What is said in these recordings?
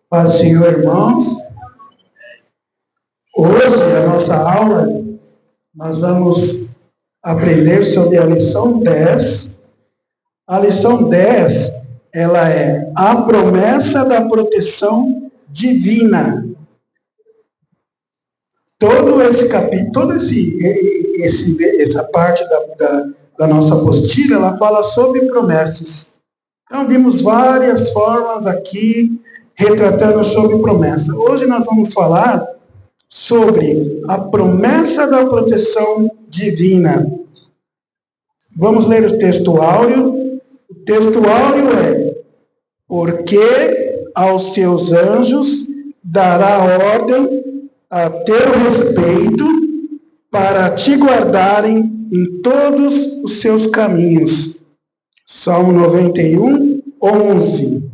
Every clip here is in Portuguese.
Paz do Senhor, irmãos. Hoje, a nossa aula, nós vamos aprender sobre a lição 10. A lição 10, ela é a promessa da proteção divina. Todo esse capítulo, essa parte da nossa apostila, ela fala sobre promessas. Então, vimos várias formas aqui, retratando sobre promessa. Hoje nós vamos falar sobre a promessa da proteção divina. Vamos ler o texto áureo. O texto áureo é: porque aos seus anjos dará ordem a teu respeito para te guardarem em todos os seus caminhos. Salmo 91, 11.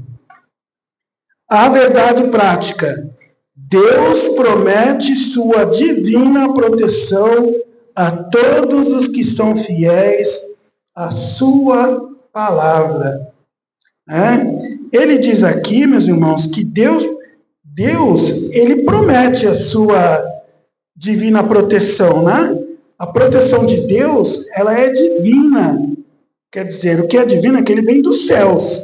A verdade prática. Deus promete sua divina proteção a todos os que são fiéis à sua palavra. Ele diz aqui, meus irmãos, que Deus, ele promete a sua divina proteção, né? A proteção de Deus, ela é divina. Quer dizer, o que é divino é que ele vem dos céus.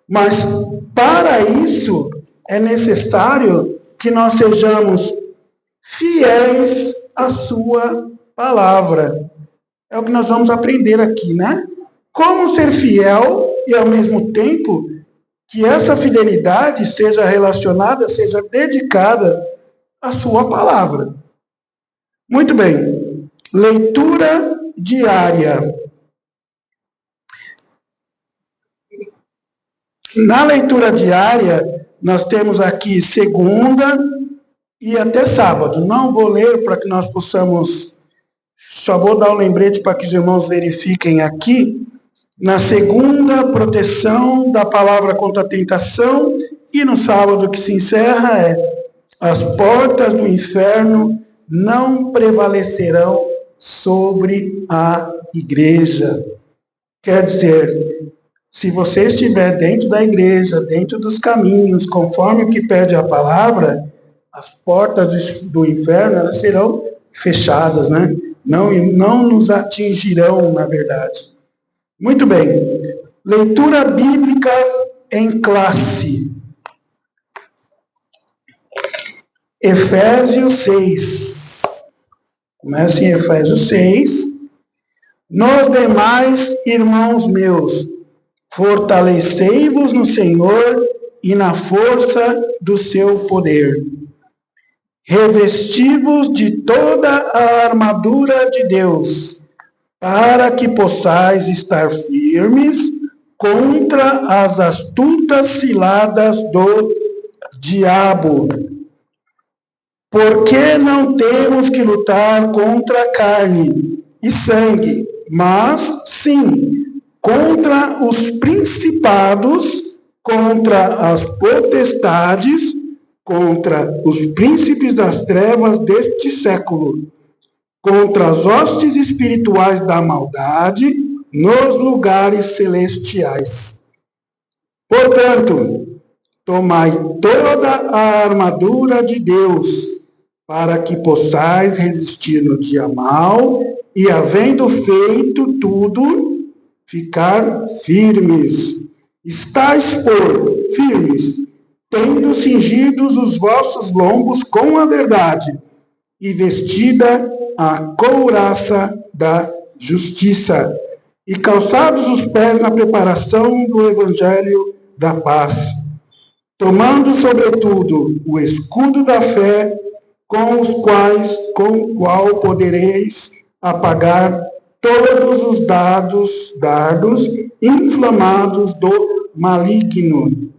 Mas, para isso, é necessário que nós sejamos fiéis à sua palavra. É o que nós vamos aprender aqui, né? Como ser fiel e, ao mesmo tempo, que essa fidelidade seja relacionada, seja dedicada à sua palavra. Muito bem. Leitura diária. Na leitura diária, nós temos aqui segunda e até sábado. Não vou ler para que nós possamos... Só vou dar um lembrete para que os irmãos verifiquem aqui. Na segunda, proteção da palavra contra a tentação. E no sábado que se encerra é: as portas do inferno não prevalecerão sobre a igreja. Quer dizer, se você estiver dentro da igreja, dentro dos caminhos, conforme o que pede a palavra, as portas do inferno elas serão fechadas, né? Não nos atingirão, na verdade. Muito bem. Leitura bíblica em classe. Efésios 6. Começa em Efésios 6. Nos demais, irmãos meus, fortalecei-vos no Senhor e na força do seu poder. Revesti-vos de toda a armadura de Deus, para que possais estar firmes contra as astutas ciladas do diabo. Porque não temos que lutar contra carne e sangue, mas sim contra os principados, contra as potestades, contra os príncipes das trevas deste século, contra as hostes espirituais da maldade nos lugares celestiais. Portanto, tomai toda a armadura de Deus, para que possais resistir no dia mau e, havendo feito tudo, ficar firmes. Estais, firmes, tendo cingidos os vossos lombos com a verdade, e vestida a couraça da justiça, e calçados os pés na preparação do evangelho da paz, tomando, sobretudo, o escudo da fé, com o qual podereis apagar todos os dardos inflamados do maligno.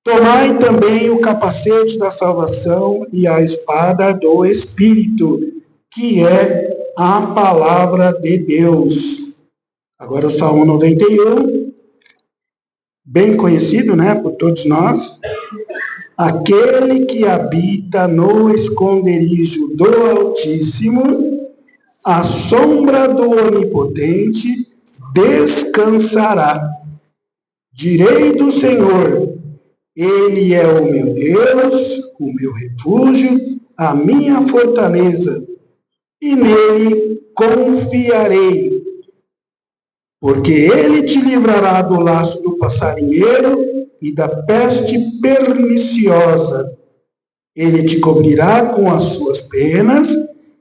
Tomai também o capacete da salvação e a espada do Espírito, que é a palavra de Deus. Agora o Salmo 91, bem conhecido, né, por todos nós. Aquele que habita no esconderijo do Altíssimo, à sombra do Ele é o meu Deus, o meu refúgio, a minha fortaleza, e nele confiarei. Porque ele te livrará do laço do passarinheiro e da peste perniciosa. Ele te cobrirá com as suas penas,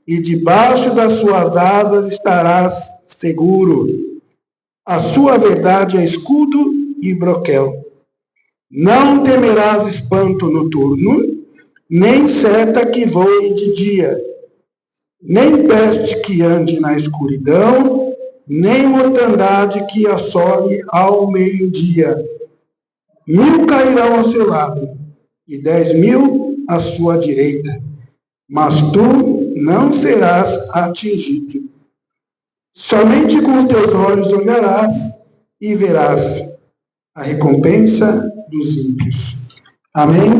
e debaixo das suas asas estarás seguro. A sua verdade é escudo e broquel. Não temerás espanto noturno, nem seta que voe de dia, nem peste que ande na escuridão, nem mortandade que assole ao meio-dia. 1.000 cairão ao seu lado, e 10.000 à sua direita, mas tu não serás atingido. Somente com os teus olhos olharás e verás a recompensa dos ímpios. Amém?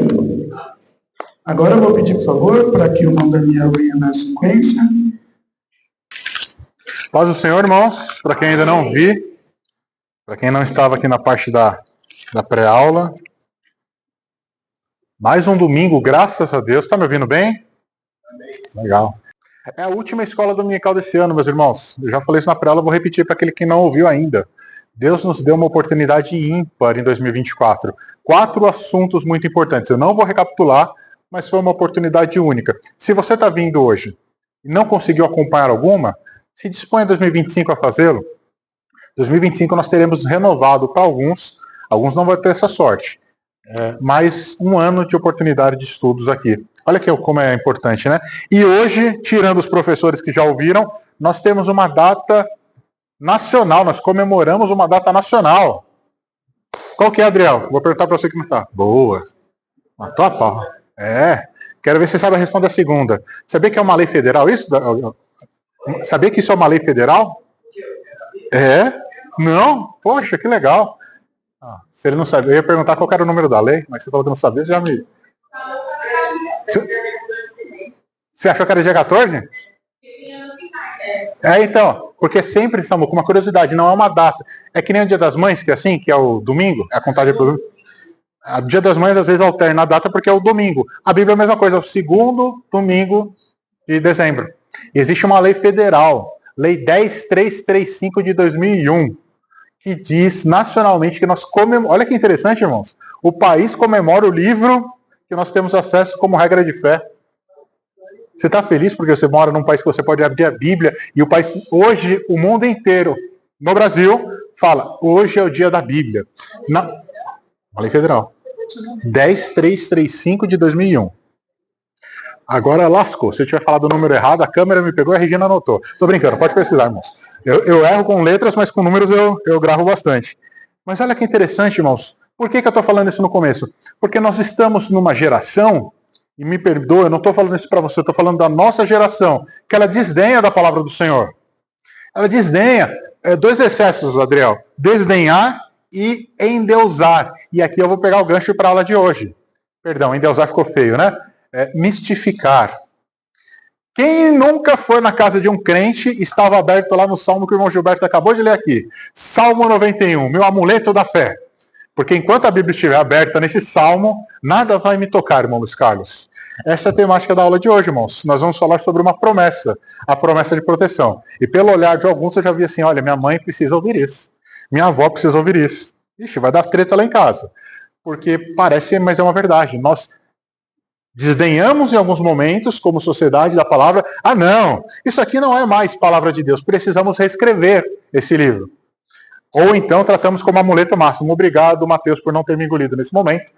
Agora eu vou pedir, por favor, para que o irmão Daniel venha na sequência. Paz do Senhor, irmãos. Para quem ainda não vi, para quem não estava aqui na parte da pré-aula, mais um domingo, graças a Deus. Está me ouvindo bem? Legal. É a última escola dominical desse ano, meus irmãos. Eu já falei isso na pré-aula, vou repetir para aquele que não ouviu ainda. Deus nos deu uma oportunidade ímpar em 2024. 4 assuntos muito importantes. Eu não vou recapitular, mas foi uma oportunidade única. Se você está vindo hoje e não conseguiu acompanhar alguma, se dispõe em 2025 a fazê-lo. 2025 nós teremos renovado para alguns não vão ter essa sorte. Mais um ano de oportunidade de estudos aqui. Olha como é importante, né? E hoje, tirando os professores que já ouviram, nós temos uma data nacional, nós comemoramos uma data nacional. Qual que é, Adriel? Vou perguntar para você como está. Boa. Matou a pau. Quero ver se você sabe responder a segunda. Sabia que é uma lei federal isso? Sabia que isso é uma lei federal? Não? Poxa, que legal. Se ele não sabia, eu ia perguntar qual era o número da lei, mas você falou que não sabia, já me... Você achou que era dia 14? Então, porque sempre, Samuco, uma curiosidade, não é uma data. É que nem o Dia das Mães, que é assim, que é o domingo, é a contagem pro domingo. O Dia das Mães às vezes alterna a data porque é o domingo. A Bíblia é a mesma coisa, é o segundo domingo de dezembro. E existe uma lei federal, Lei 10.335 de 2001, que diz nacionalmente que nós comemoramos... Olha que interessante, irmãos. O país comemora o livro que nós temos acesso como regra de fé. Você está feliz porque você mora num país que você pode abrir a Bíblia e o país, hoje, o mundo inteiro, no Brasil, fala, hoje é o dia da Bíblia. Uma lei federal. 10.335 de 2001. Agora lascou. Se eu tiver falado o número errado, a câmera me pegou e a Regina anotou. Tô brincando, pode pesquisar, irmãos. Eu erro com letras, mas com números eu gravo bastante. Mas olha que interessante, irmãos. Por que eu estou falando isso no começo? Porque nós estamos numa geração, e me perdoa, eu não estou falando isso para você, eu estou falando da nossa geração, que ela desdenha da palavra do Senhor. Ela desdenha. 2 excessos, Adriel. Desdenhar e endeusar. E aqui eu vou pegar o gancho para a aula de hoje. Perdão, endeusar ficou feio, né? Mistificar. Quem nunca foi na casa de um crente estava aberto lá no Salmo que o irmão Gilberto acabou de ler aqui. Salmo 91, meu amuleto da fé. Porque enquanto a Bíblia estiver aberta nesse Salmo, nada vai me tocar, irmão Luiz Carlos. Essa é a temática da aula de hoje, irmãos. Nós vamos falar sobre uma promessa, a promessa de proteção. E pelo olhar de alguns eu já vi assim, olha, minha mãe precisa ouvir isso. Minha avó precisa ouvir isso. Ixi, vai dar treta lá em casa. Porque parece, mas é uma verdade. Nós desdenhamos em alguns momentos, como sociedade, da palavra. Não, isso aqui não é mais palavra de Deus. Precisamos reescrever esse livro. Ou então tratamos como amuleto máximo. Obrigado, Mateus, por não ter me engolido nesse momento.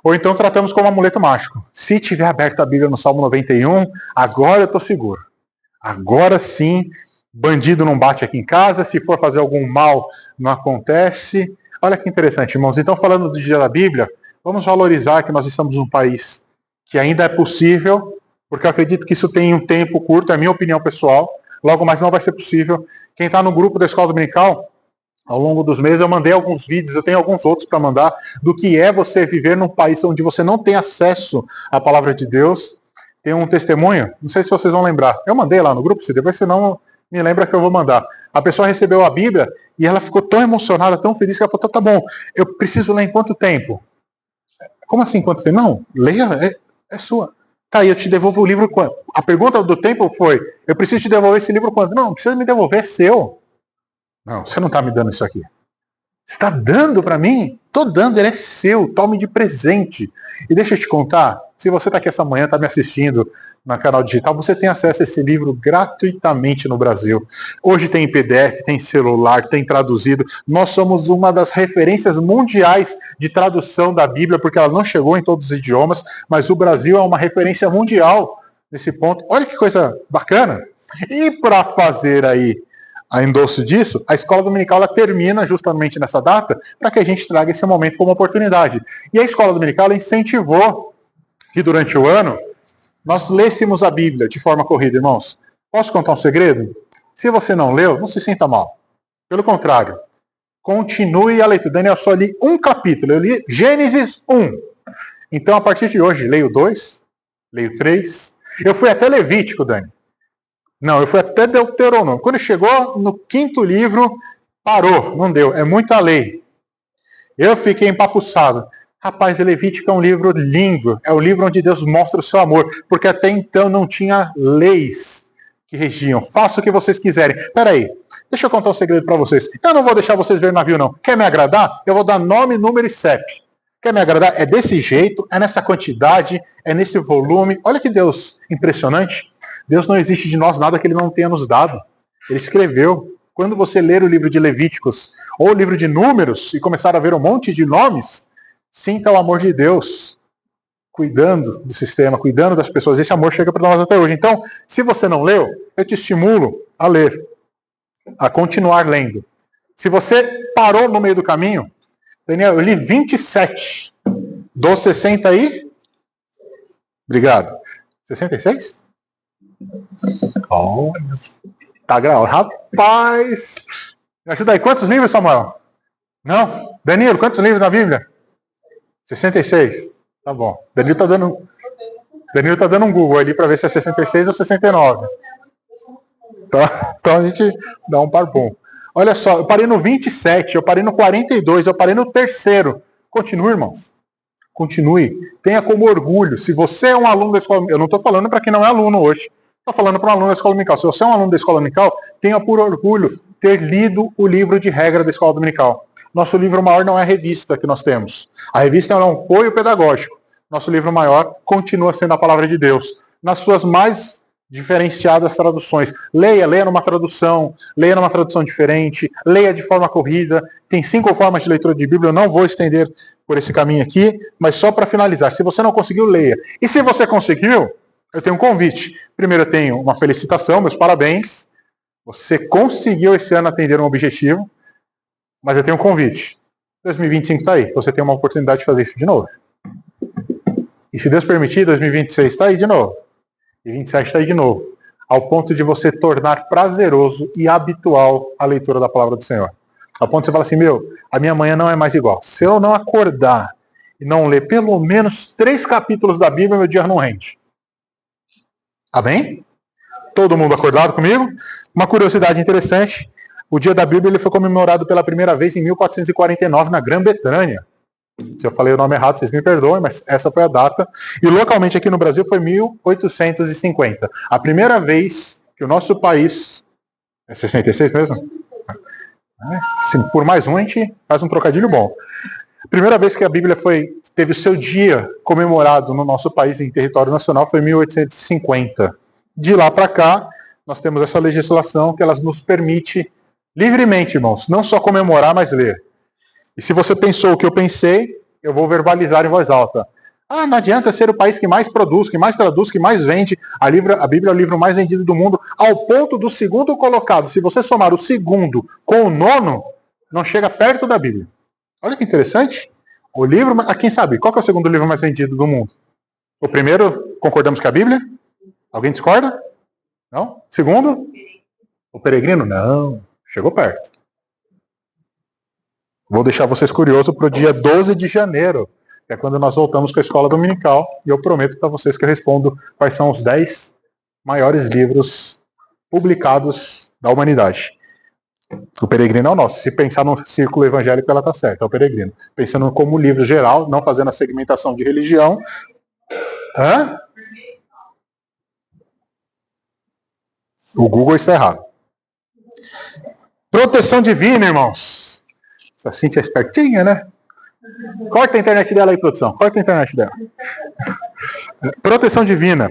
Ou então tratamos como amuleto mágico. Se tiver aberto a Bíblia no Salmo 91, agora eu estou seguro. Agora sim, bandido não bate aqui em casa, se for fazer algum mal, não acontece. Olha que interessante, irmãos. Então, falando do dia da Bíblia, vamos valorizar que nós estamos num país que ainda é possível, porque eu acredito que isso tem um tempo curto, é a minha opinião pessoal, logo mais não vai ser possível. Quem está no grupo da Escola Dominical, ao longo dos meses eu mandei alguns vídeos, eu tenho alguns outros para mandar, do que é você viver num país onde você não tem acesso à palavra de Deus. Tem um testemunho, não sei se vocês vão lembrar, eu mandei lá no grupo, se depois você não me lembra que eu vou mandar. A pessoa recebeu a Bíblia e ela ficou tão emocionada, tão feliz, que ela falou, tá bom, eu preciso ler em quanto tempo? Como assim quanto tempo? Não, leia, é sua. Tá, eu te devolvo o livro quando? A pergunta do tempo foi, eu preciso te devolver esse livro quando? Não precisa me devolver, é seu. Não, você não está me dando isso aqui. Você está dando para mim? Estou dando, ele é seu, tome de presente. E deixa eu te contar, se você está aqui essa manhã, está me assistindo no canal digital, você tem acesso a esse livro gratuitamente no Brasil. Hoje tem em PDF, tem celular, tem traduzido. Nós somos uma das referências mundiais de tradução da Bíblia, porque ela não chegou em todos os idiomas, mas o Brasil é uma referência mundial nesse ponto. Olha que coisa bacana. E para fazer aí a endosso disso, a escola dominical ela termina justamente nessa data para que a gente traga esse momento como oportunidade. E a escola dominical ela incentivou que durante o ano nós lêssemos a Bíblia de forma corrida, irmãos. Posso contar um segredo? Se você não leu, não se sinta mal. Pelo contrário, continue a leitura. Daniel, só li um capítulo, eu li Gênesis 1. Então, a partir de hoje, leio 2, leio 3. Eu fui até Levítico, Dani. Não, eu fui até Deuteronômio. Quando chegou no 5º livro, parou, não deu. É muita lei. Eu fiquei empapuçado. Rapaz, Levítico é um livro lindo. É o livro onde Deus mostra o seu amor. Porque até então não tinha leis que regiam. Faça o que vocês quiserem. Peraí, deixa eu contar um segredo para vocês. Eu não vou deixar vocês ver navio, não. Quer me agradar? Eu vou dar nome, número e CEP. Quer me agradar? É desse jeito, é nessa quantidade, é nesse volume. Olha que Deus impressionante. Deus não existe de nós nada que Ele não tenha nos dado. Ele escreveu. Quando você ler o livro de Levíticos ou o livro de Números e começar a ver um monte de nomes, sinta o amor de Deus cuidando do sistema, cuidando das pessoas. Esse amor chega para nós até hoje. Então, se você não leu, eu te estimulo a ler, a continuar lendo. Se você parou no meio do caminho, Daniel, eu li 27 dos 60 aí? Obrigado. 66? Oh, tá gravado. Rapaz! Me ajuda aí. Quantos livros, Samuel? Não? Danilo, quantos livros na Bíblia? 66. Tá bom. Danilo tá dando um Google ali para ver se é 66 ou 69. Então a gente dá um par bom. Olha só, eu parei no 27, eu parei no 42, eu parei no 3º. Continue, irmãos. Continue. Tenha como orgulho. Se você é um aluno da escola... Eu não estou falando para quem não é aluno hoje. Estou falando para um aluno da escola dominical. Se você é um aluno da escola dominical, tenha por orgulho ter lido o livro de regra da escola dominical. Nosso livro maior não é a revista que nós temos. A revista é um apoio pedagógico. Nosso livro maior continua sendo a palavra de Deus. Nas suas mais diferenciadas traduções. Leia numa tradução diferente, leia de forma corrida. Tem 5 formas de leitura de Bíblia, eu não vou estender por esse caminho aqui, mas só para finalizar. Se você não conseguiu, leia. E se você conseguiu, eu tenho um convite. Primeiro, eu tenho uma felicitação, meus parabéns. Você conseguiu esse ano atender um objetivo, mas eu tenho um convite. 2025 está aí, você tem uma oportunidade de fazer isso de novo. E se Deus permitir, 2026 está aí de novo. E 27 está aí de novo. Ao ponto de você tornar prazeroso e habitual a leitura da palavra do Senhor. Ao ponto de você falar assim, a minha manhã não é mais igual. Se eu não acordar e não ler pelo menos 3 capítulos da Bíblia, meu dia não rende. Amém? Todo mundo acordado comigo? Uma curiosidade interessante, o dia da Bíblia ele foi comemorado pela primeira vez em 1449 na Grã-Bretanha. Se eu falei o nome errado, vocês me perdoem, mas essa foi a data. E localmente aqui no Brasil foi 1850. A primeira vez que o nosso país... É 66 mesmo? Sim, por mais um, a gente faz um trocadilho bom. A primeira vez que a Bíblia teve o seu dia comemorado no nosso país, em território nacional, foi em 1850. De lá para cá, nós temos essa legislação que ela nos permite livremente, irmãos, não só comemorar, mas ler. E se você pensou o que eu pensei, eu vou verbalizar em voz alta. Não adianta ser o país que mais produz, que mais traduz, que mais vende. A Bíblia é o livro mais vendido do mundo, ao ponto do segundo colocado. Se você somar o segundo com o 9º, não chega perto da Bíblia. Olha que interessante. O livro, quem sabe, qual que é o segundo livro mais vendido do mundo? O primeiro, concordamos que é a Bíblia? Alguém discorda? Não? Segundo? O Peregrino? Não. Chegou perto. Vou deixar vocês curiosos para o dia 12 de janeiro, que é quando nós voltamos com a escola dominical, e eu prometo para vocês que eu respondo quais são os 10 maiores livros publicados da humanidade. O peregrino é o nosso. Se pensar no círculo evangélico, ela está certa, é o peregrino. Pensando como livro geral, não fazendo a segmentação de religião. O Google está errado. Proteção divina, irmãos. Essa Cíntia é espertinha, né? Corta a internet dela aí, produção. Corta a internet dela. Proteção divina.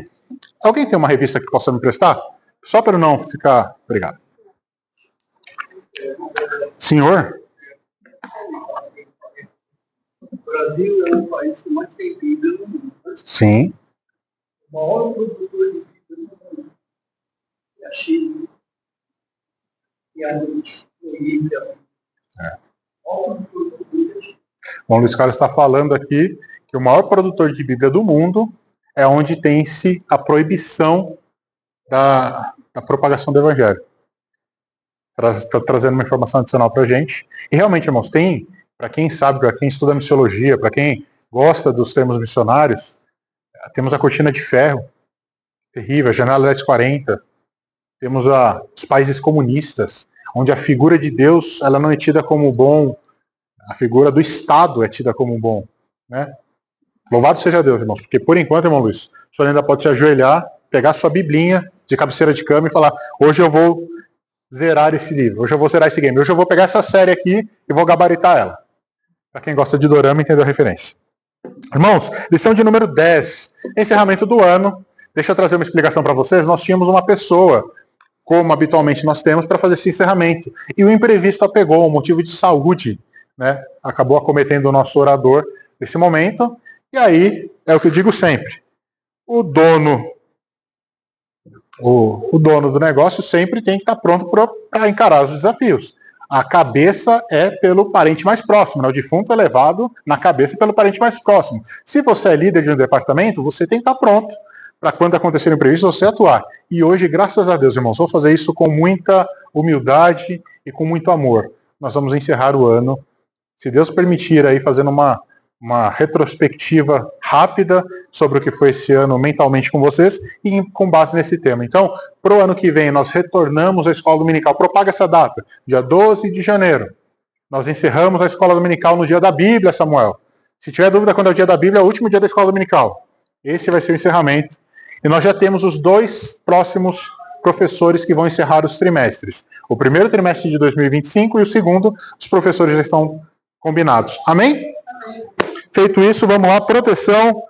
Alguém tem uma revista que possa me prestar? Só para não ficar... Obrigado. Senhor? O Brasil é o país que mais tem Bíblia no mundo. Sim. O maior produtor de Bíblia no mundo é a China. E a Bolívia. Bom, Luiz Carlos está falando aqui que o maior produtor de Bíblia do mundo é onde tem-se a proibição da propagação do Evangelho. Está trazendo uma informação adicional para a gente. E realmente, irmãos, tem, para quem sabe, para quem estuda missiologia, para quem gosta dos termos missionários, temos a cortina de ferro, terrível, a janela 1040, temos os países comunistas, onde a figura de Deus ela não é tida como bom, a figura do Estado é tida como bom. Né? Louvado seja Deus, irmãos, porque por enquanto, irmão Luiz, o senhor ainda pode se ajoelhar, pegar sua biblinha de cabeceira de cama e falar, hoje eu vou zerar esse livro, hoje eu vou zerar esse game, hoje eu vou pegar essa série aqui e vou gabaritar ela. Para quem gosta de dorama, entendeu a referência. Irmãos, lição de número 10, encerramento do ano. Deixa eu trazer uma explicação para vocês. Nós tínhamos uma pessoa, como habitualmente nós temos, para fazer esse encerramento. E o imprevisto a pegou, um motivo de saúde, né? Acabou acometendo o nosso orador nesse momento. E aí, é o que eu digo sempre. O dono do negócio sempre tem que estar pronto para encarar os desafios. A cabeça é pelo parente mais próximo, né? O defunto é levado na cabeça pelo parente mais próximo. Se você é líder de um departamento, você tem que estar pronto para quando acontecer o imprevisto, você atuar. E hoje, graças a Deus, irmãos, vou fazer isso com muita humildade e com muito amor. Nós vamos encerrar o ano, se Deus permitir, aí fazendo uma retrospectiva rápida sobre o que foi esse ano mentalmente com vocês e com base nesse tema. Então, para o ano que vem, nós retornamos à escola dominical. Propaga essa data, dia 12 de janeiro. Nós encerramos a escola dominical no dia da Bíblia, Samuel. Se tiver dúvida quando é o dia da Bíblia, é o último dia da escola dominical. Esse vai ser o encerramento. E nós já temos os 2 próximos professores que vão encerrar os trimestres. O primeiro trimestre de 2025 e o segundo, os professores já estão combinados. Amém? Feito isso, vamos lá. Proteção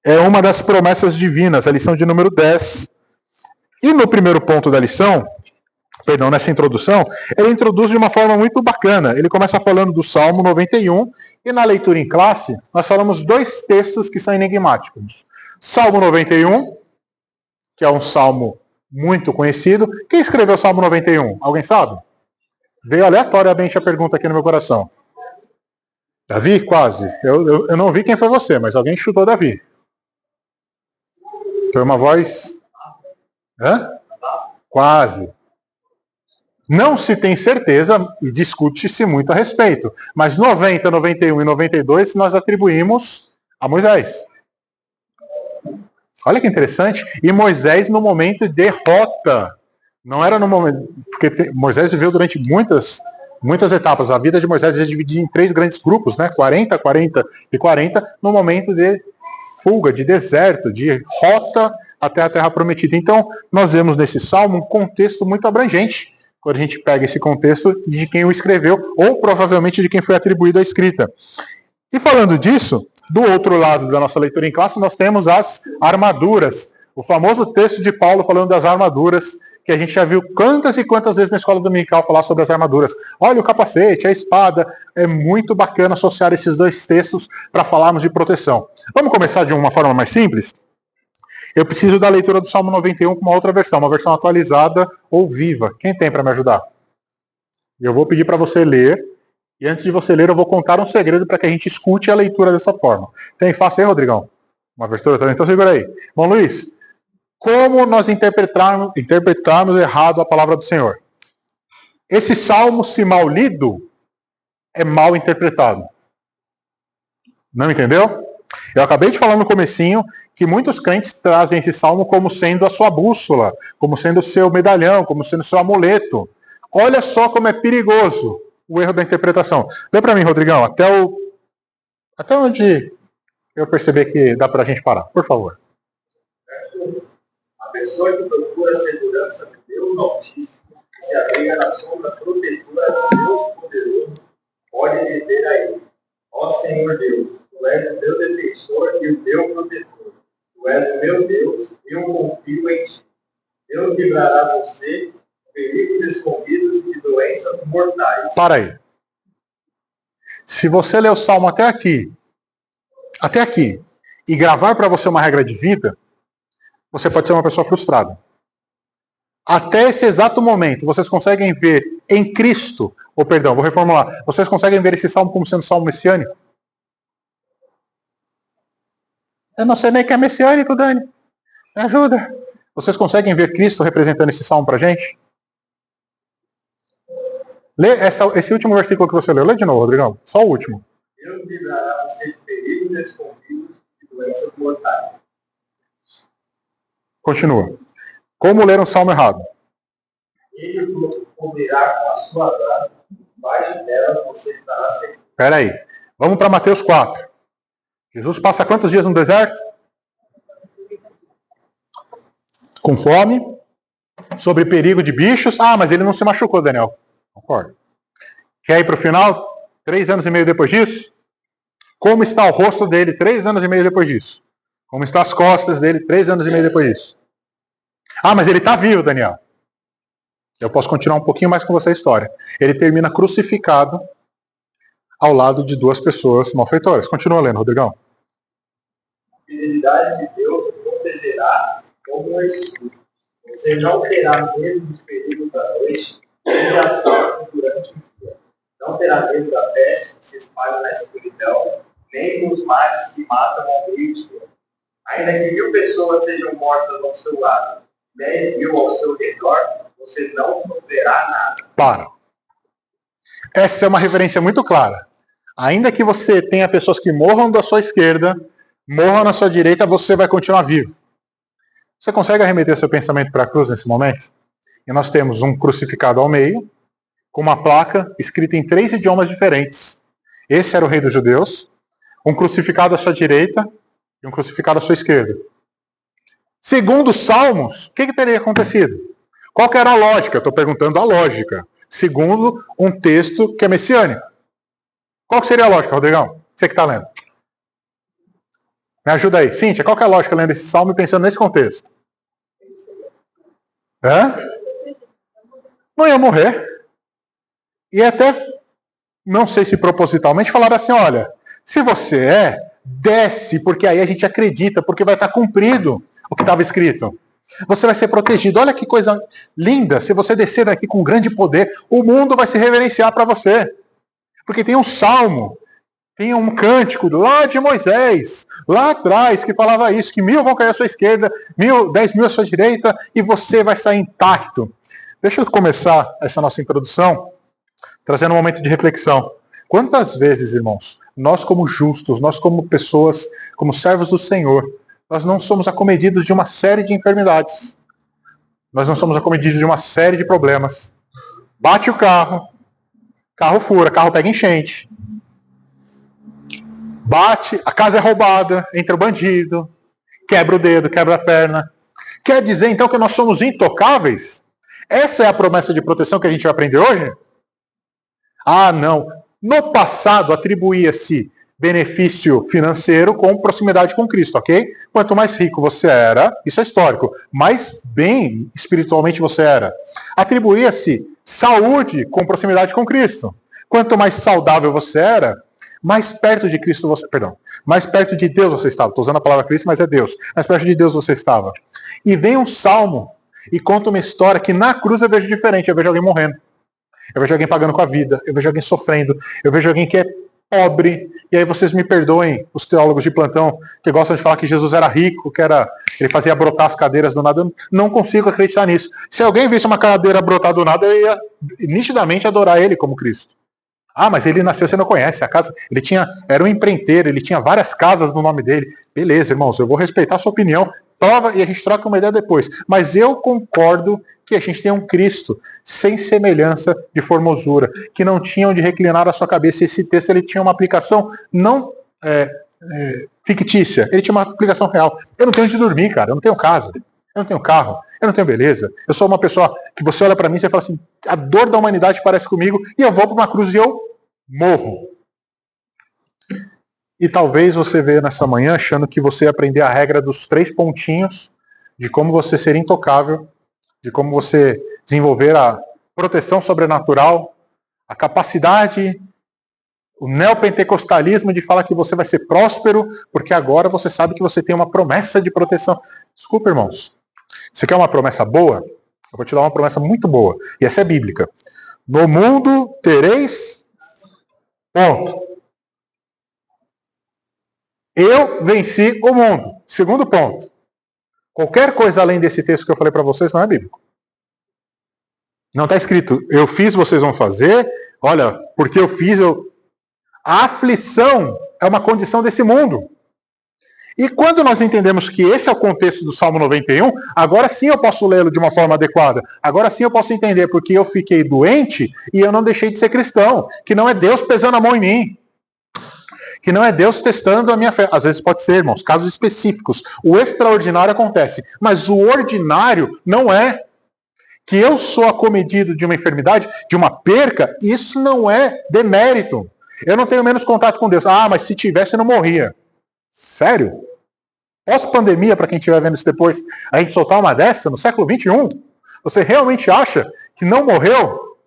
é uma das promessas divinas, a lição de número 10. E no primeiro ponto da lição, nessa introdução, ele introduz de uma forma muito bacana. Ele começa falando do Salmo 91, e na leitura em classe, nós falamos 2 textos que são enigmáticos. Salmo 91, que é um salmo muito conhecido. Quem escreveu o Salmo 91? Alguém sabe? Veio aleatoriamente a pergunta aqui no meu coração. Davi? Quase. Eu não vi quem foi você, mas alguém chutou Davi. Foi uma voz... Quase. Não se tem certeza e discute-se muito a respeito. Mas 90, 91 e 92 nós atribuímos a Moisés. Olha que interessante. E Moisés no momento de derrota. Não era no momento... Porque Moisés viveu durante muitas etapas. A vida de Moisés é dividida em 3 grandes grupos, né? 40, 40 e 40, no momento de fuga, de deserto, de rota até a terra prometida. Então, nós vemos nesse salmo um contexto muito abrangente, quando a gente pega esse contexto de quem o escreveu, ou provavelmente de quem foi atribuído a escrita. E falando disso, do outro lado da nossa leitura em classe, nós temos as armaduras. O famoso texto de Paulo falando das armaduras, que a gente já viu quantas e quantas vezes na escola dominical falar sobre as armaduras. Olha o capacete, a espada. É muito bacana associar esses 2 textos para falarmos de proteção. Vamos começar de uma forma mais simples? Eu preciso da leitura do Salmo 91 com uma outra versão, uma versão atualizada ou viva. Quem tem para me ajudar? Eu vou pedir para você ler, e antes de você ler, eu vou contar um segredo para que a gente escute a leitura dessa forma. Tem fácil aí, Rodrigão? Uma abertura também? Então segura aí. Bom, Luiz, como nós interpretarmos errado a palavra do Senhor? Esse salmo, se mal lido, é mal interpretado. Não entendeu? Eu acabei de falar no comecinho que muitos crentes trazem esse salmo como sendo a sua bússola, como sendo o seu medalhão, como sendo o seu amuleto. Olha só como é perigoso o erro da interpretação. Lê para mim, Rodrigão, até onde eu perceber que dá para a gente parar, por favor. A pessoa que procura a segurança de Deus Altíssimo, que se abriga na sombra protetora de Deus poderoso, pode dizer a ele: ó Senhor Deus, tu és o meu defensor e o meu protetor. Tu és o meu Deus, eu confio em ti. Deus livrará você de perigos escondidos e de doenças mortais. Para aí. Se você ler o Salmo até aqui, e gravar para você uma regra de vida, você pode ser uma pessoa frustrada. Até esse exato momento, vocês conseguem ver em Cristo, vou reformular, vocês conseguem ver esse salmo como sendo salmo messiânico? Eu não sei nem que é messiânico, Dani. Me ajuda. Vocês conseguem ver Cristo representando esse salmo pra gente? Lê esse último versículo que você leu. Lê de novo, Rodrigão. Só o último. Deus livrará você de perigos escondidos e de doenças mortais. Continua. Como ler um salmo errado? Ele cobrirá com a sua graça. Debaixo dela você estará seguro. Espera aí. Vamos para Mateus 4. Jesus passa quantos dias no deserto? Com fome, sobre perigo de bichos. Ah, mas ele não se machucou, Daniel. Concordo. Quer ir para o final? 3 anos e meio depois disso? Como está o rosto dele 3 anos e meio depois disso? Como estão as costas dele 3 anos e meio depois disso? Ah, mas ele está vivo, Daniel. Eu posso continuar um pouquinho mais com você a história. Ele termina crucificado ao lado de 2 pessoas malfeitoras. Continua lendo, Rodrigão. A fidelidade de Deus protegerá como um escudo. Você não terá medo dos perigos da noite, nem de assalto durante o dia. Não terá medo da peste que se espalha na escuridão, nem dos males que matam ao meio-dia. Ainda que 1000 pessoas sejam mortas ao seu lado, 10.000 ao seu redor, você não sofrerá nada. Para. Essa é uma referência muito clara. Ainda que você tenha pessoas que morram da sua esquerda, morram na sua direita, você vai continuar vivo. Você consegue arremeter seu pensamento para a cruz nesse momento? E nós temos um crucificado ao meio, com uma placa escrita em 3 idiomas diferentes. Esse era o rei dos judeus. Um crucificado à sua direita e um crucificado à sua esquerda. Segundo os Salmos, o que teria acontecido? Qual que era a lógica? Estou perguntando a lógica. Segundo um texto que é messiânico. Qual que seria a lógica, Rodrigão? Você que está lendo. Me ajuda aí. Cíntia, qual que é a lógica lendo esse salmo e pensando nesse contexto? Não ia morrer. E até, não sei se propositalmente, falaram assim, olha, se você desce, porque aí a gente acredita, porque vai estar cumprido o que estava escrito. Você vai ser protegido. Olha que coisa linda. Se você descer daqui com grande poder, o mundo vai se reverenciar para você. Porque tem um salmo, tem um cântico lá de Moisés, lá atrás, que falava isso, que 1000 vão cair à sua esquerda, 10.000 à sua direita, e você vai sair intacto. Deixa eu começar essa nossa introdução, trazendo um momento de reflexão. Quantas vezes, irmãos, nós como justos, nós como pessoas, como servos do Senhor, nós não somos acometidos de uma série de enfermidades. Nós não somos acometidos de uma série de problemas. Bate o carro fura, carro pega enchente. Bate, a casa é roubada, entra o bandido, quebra o dedo, quebra a perna. Quer dizer, então, que nós somos intocáveis? Essa é a promessa de proteção que a gente vai aprender hoje? Ah, não. No passado, atribuía-se benefício financeiro com proximidade com Cristo, ok? Quanto mais rico você era, isso é histórico, mais bem espiritualmente você era. Atribuía-se saúde com proximidade com Cristo. Quanto mais saudável você era, mais perto de Cristo você... mais perto de Deus você estava. Estou usando a palavra Cristo, mas é Deus. Mais perto de Deus você estava. E vem um salmo e conta uma história que na cruz eu vejo diferente. Eu vejo alguém morrendo. Eu vejo alguém pagando com a vida. Eu vejo alguém sofrendo. Eu vejo alguém que é pobre. E aí vocês me perdoem, os teólogos de plantão, que gostam de falar que Jesus era rico, ele fazia brotar as cadeiras do nada. Eu não consigo acreditar nisso. Se alguém visse uma cadeira brotar do nada, eu ia nitidamente adorar ele como Cristo. Ah, mas ele nasceu, você não conhece a casa. Era um empreiteiro, ele tinha várias casas no nome dele. Beleza, irmãos, eu vou respeitar a sua opinião. Prova e a gente troca uma ideia depois. Mas eu concordo que a gente tem um Cristo sem semelhança de formosura, que não tinha onde reclinar a sua cabeça. Esse texto ele tinha uma aplicação não fictícia, ele tinha uma aplicação real. Eu não tenho onde dormir, cara, eu não tenho casa, eu não tenho carro, eu não tenho beleza. Eu sou uma pessoa que você olha para mim e você fala assim, a dor da humanidade parece comigo, e eu vou para uma cruz e eu morro. E talvez você veja nessa manhã achando que você ia aprender a regra dos 3 pontinhos de como você ser intocável, de como você desenvolver a proteção sobrenatural, a capacidade, o neopentecostalismo de falar que você vai ser próspero, porque agora você sabe que você tem uma promessa de proteção. Desculpa, irmãos. Você quer uma promessa boa? Eu vou te dar uma promessa muito boa. E essa é bíblica. No mundo tereis... Ponto. Eu venci o mundo. Segundo ponto. Qualquer coisa além desse texto que eu falei para vocês não é bíblico. Não está escrito, eu fiz, vocês vão fazer. Olha, porque eu fiz, eu... A aflição é uma condição desse mundo. E quando nós entendemos que esse é o contexto do Salmo 91, agora sim eu posso lê-lo de uma forma adequada. Agora sim eu posso entender porque eu fiquei doente e eu não deixei de ser cristão. Que não é Deus pesando a mão em mim. Que não é Deus testando a minha fé. Às vezes pode ser, irmãos, casos específicos. O extraordinário acontece. Mas o ordinário não é. Que eu sou acometido de uma enfermidade, de uma perca, isso não é demérito. Eu não tenho menos contato com Deus. Ah, mas se tivesse, eu não morria. Sério? Pós-pandemia, para quem estiver vendo isso depois, a gente soltar uma dessa no século XXI? Você realmente acha que não morreu?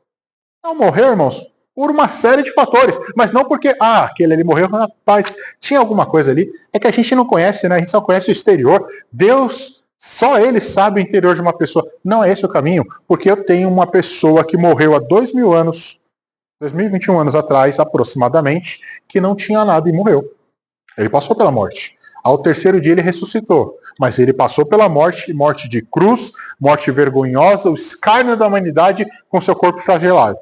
Não morreu, irmãos, por uma série de fatores. Mas não porque, aquele ali morreu, rapaz, tinha alguma coisa ali. É que a gente não conhece, né? A gente só conhece o exterior. Deus, só Ele sabe o interior de uma pessoa. Não é esse o caminho, porque eu tenho uma pessoa que morreu há 2000 anos, 2021 anos atrás, aproximadamente, que não tinha nada e morreu. Ele passou pela morte. Ao terceiro dia ele ressuscitou. Mas ele passou pela morte, morte de cruz, morte vergonhosa, o escárnio da humanidade com seu corpo flagelado.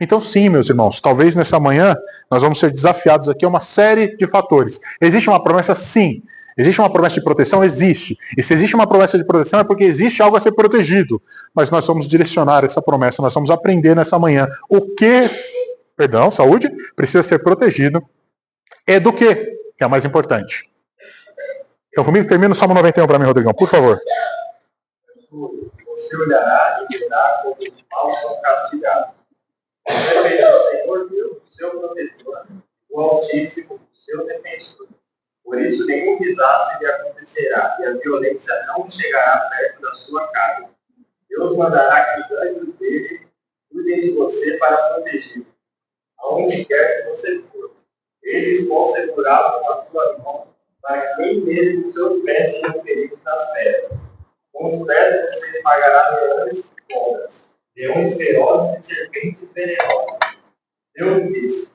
Então sim, meus irmãos, talvez nessa manhã nós vamos ser desafiados aqui a uma série de fatores. Existe uma promessa? Sim. Existe uma promessa de proteção? Existe. E se existe uma promessa de proteção é porque existe algo a ser protegido. Mas nós vamos direcionar essa promessa, nós vamos aprender nessa manhã o que, saúde, precisa ser protegido e do que é mais importante. Então comigo, termina o Salmo 91 para mim, Rodrigão, por favor. Você olhará e verá como os maus são castigados. Você é o Senhor Deus, o seu protetor, o Altíssimo, o seu defensor. Por isso nenhum desastre lhe acontecerá, e a violência não chegará perto da sua casa. Deus mandará que os anjos dele cuidem de você para proteger, aonde quer que você for. Eles vão segurá-lo com a sua mão, para que nem mesmo os seus pés sejam feridos nas pedras. Com os pés você pagará leões e cobras, leões ferozes e serpentes venenosas. Deus diz,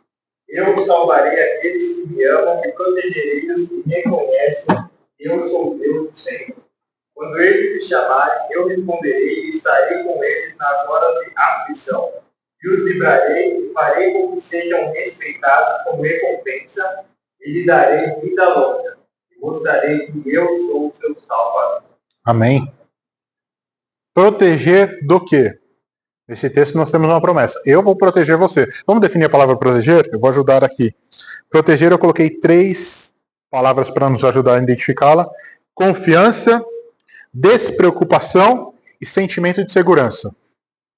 eu salvarei aqueles que me amam e protegerei os que me reconhecem, eu sou Deus do Senhor. Quando eles me chamarem, eu responderei e estarei com eles nas horas de aflição. E os livrarei e farei com que sejam respeitados como recompensa e lhe darei vida longa. E mostrarei que eu sou o seu Salvador. Amém. Proteger do quê? Nesse texto nós temos uma promessa. Eu vou proteger você. Vamos definir a palavra proteger? Eu vou ajudar aqui. Proteger, eu coloquei 3 palavras para nos ajudar a identificá-la. Confiança, despreocupação e sentimento de segurança.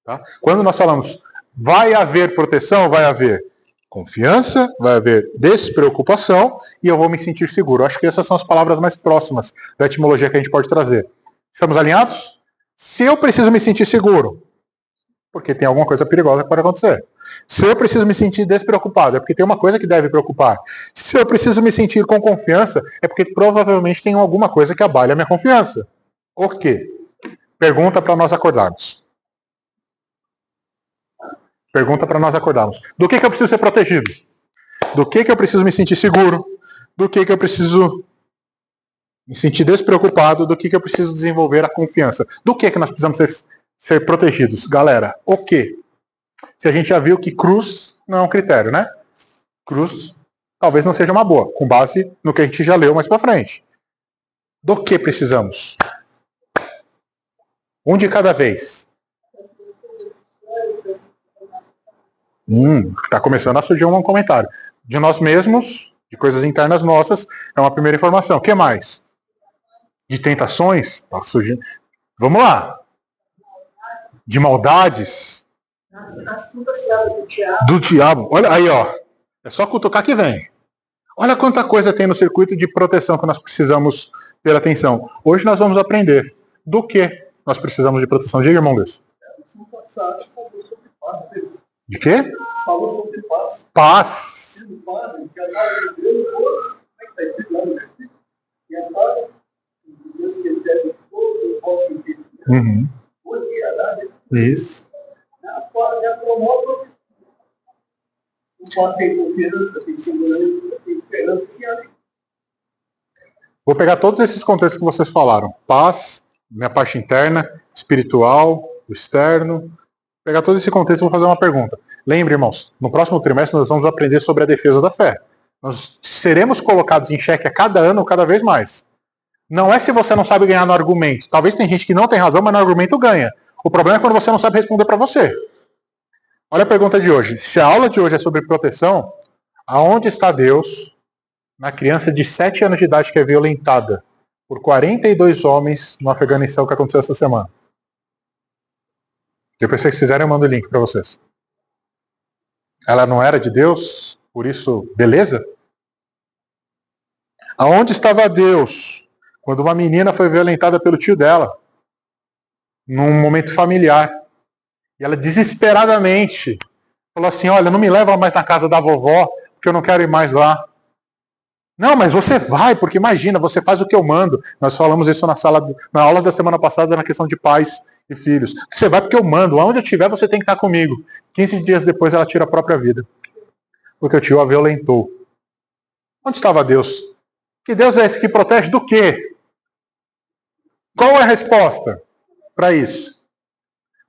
Tá? Quando nós falamos vai haver proteção, vai haver confiança, vai haver despreocupação e eu vou me sentir seguro. Eu acho que essas são as palavras mais próximas da etimologia que a gente pode trazer. Estamos alinhados? Se eu preciso me sentir seguro, porque tem alguma coisa perigosa que pode acontecer. Se eu preciso me sentir despreocupado, é porque tem uma coisa que deve preocupar. Se eu preciso me sentir com confiança, é porque provavelmente tem alguma coisa que abale a minha confiança. O quê? Pergunta para nós acordarmos. Pergunta para nós acordarmos. Do que eu preciso ser protegido? Do que eu preciso me sentir seguro? Do que eu preciso me sentir despreocupado? Do que eu preciso desenvolver a confiança? Do que nós precisamos ser protegidos? Galera, o quê? Se a gente já viu que cruz não é um critério, né? Cruz talvez não seja uma boa, com base no que a gente já leu mais para frente. Do que precisamos? Um de cada vez. Está começando a surgir um comentário. De nós mesmos, de coisas internas nossas, é uma primeira informação. O que mais? De tentações? Está surgindo. Vamos lá. De maldades. Do diabo. Olha aí, ó. É só cutucar que vem. Olha quanta coisa tem no circuito de proteção que nós precisamos ter atenção. Hoje nós vamos aprender do que nós precisamos de proteção. Diga, irmão Deus. De quê? Falou sobre paz. Paz. Uhum. Isso. Vou pegar todos esses contextos que vocês falaram. Paz, minha parte interna, espiritual, o externo. Pegar todo esse contexto e vou fazer uma pergunta. Lembre, irmãos, no próximo trimestre nós vamos aprender sobre a defesa da fé. Nós seremos colocados em xeque a cada ano, cada vez mais. Não é se você não sabe ganhar no argumento. Talvez tem gente que não tem razão, mas no argumento ganha. O problema é quando você não sabe responder para você. Olha a pergunta de hoje. Se a aula de hoje é sobre proteção, aonde está Deus na criança de 7 anos de idade que é violentada por 42 homens no Afeganistão que aconteceu essa semana? Depois, se vocês quiserem, eu mando o link para vocês. Ela não era de Deus, por isso, beleza? Aonde estava Deus quando uma menina foi violentada pelo tio dela, num momento familiar? E ela desesperadamente falou assim: olha, não me leva mais na casa da vovó, porque eu não quero ir mais lá. Não, mas você vai, porque imagina, você faz o que eu mando. Nós falamos isso na aula da semana passada, na questão de pais e filhos. Você vai porque eu mando, aonde eu estiver você tem que estar comigo. 15 dias depois ela tira a própria vida, porque o tio a violentou. Onde estava Deus? Que Deus é esse que protege do quê? Qual é a resposta para isso?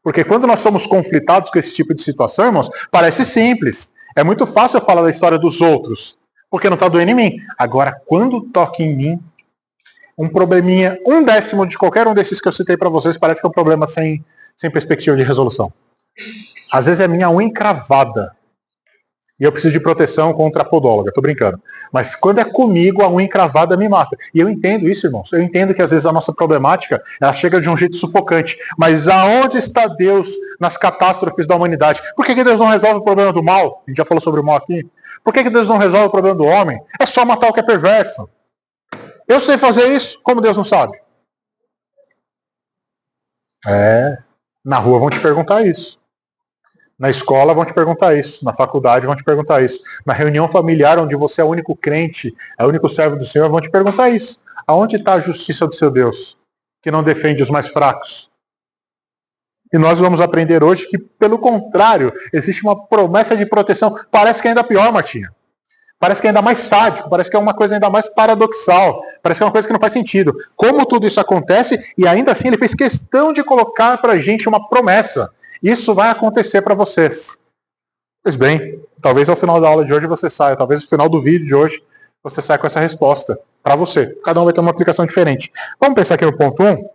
Porque quando nós somos conflitados com esse tipo de situação, irmãos, parece simples. É muito fácil eu falar da história dos outros, porque não está doendo em mim. Agora, quando toca em mim, um probleminha, 1/10 de qualquer um desses que eu citei para vocês, parece que é um problema sem perspectiva de resolução. Às vezes é minha unha encravada. E eu preciso de proteção contra a podóloga, tô brincando. Mas quando é comigo, a unha encravada me mata. E eu entendo isso, irmãos. Eu entendo que às vezes a nossa problemática, ela chega de um jeito sufocante. Mas aonde está Deus nas catástrofes da humanidade? Por que Deus não resolve o problema do mal? A gente já falou sobre o mal aqui. Por que Deus não resolve o problema do homem? É só matar o que é perverso. Eu sei fazer isso, como Deus não sabe? Na rua vão te perguntar isso. Na escola vão te perguntar isso, na faculdade vão te perguntar isso, na reunião familiar onde você é o único crente, é o único servo do Senhor, vão te perguntar isso. Aonde está a justiça do seu Deus, que não defende os mais fracos? E nós vamos aprender hoje que, pelo contrário, existe uma promessa de proteção. Parece que é ainda pior, Martinha. Parece que é ainda mais sádico, parece que é uma coisa ainda mais paradoxal, parece que é uma coisa que não faz sentido. Como tudo isso acontece, e ainda assim ele fez questão de colocar para a gente uma promessa. Isso vai acontecer para vocês. Pois bem, talvez ao final da aula de hoje você saia, talvez no final do vídeo de hoje você saia com essa resposta para você. Cada um vai ter uma aplicação diferente. Vamos pensar aqui no ponto 1?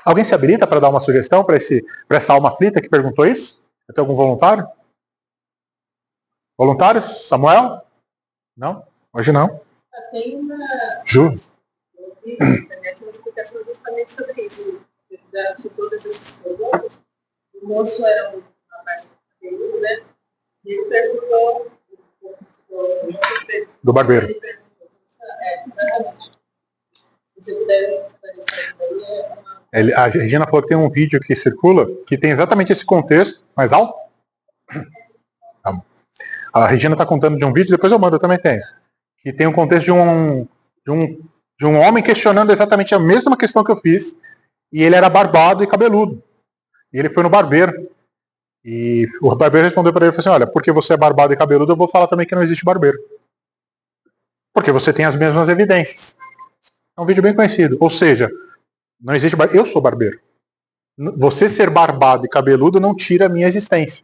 Alguém se habilita para dar uma sugestão para essa alma aflita que perguntou isso? Tem algum voluntário? Voluntários? Samuel? Não? Hoje não. Tem uma. Ju? Eu vi na internet uma explicação justamente sobre isso. Fizeram todas essas perguntas. O moço era um rapaz pequeno, né? E ele perguntou. Do barbeiro. Ele perguntou. Exatamente. Se você puder esclarecer daí, A Regina falou que tem um vídeo que circula que tem exatamente esse contexto. Mais alto? Tá bom. A Regina está contando de um vídeo, depois eu mando, eu também tenho. Que tem um contexto de um homem questionando exatamente a mesma questão que eu fiz. E ele era barbado e cabeludo. E ele foi no barbeiro. E o barbeiro respondeu para ele e falou assim: olha, porque você é barbado e cabeludo, eu vou falar também que não existe barbeiro. Porque você tem as mesmas evidências. É um vídeo bem conhecido. Ou seja, não existe barbeiro. Eu sou barbeiro. Você ser barbado e cabeludo não tira a minha existência.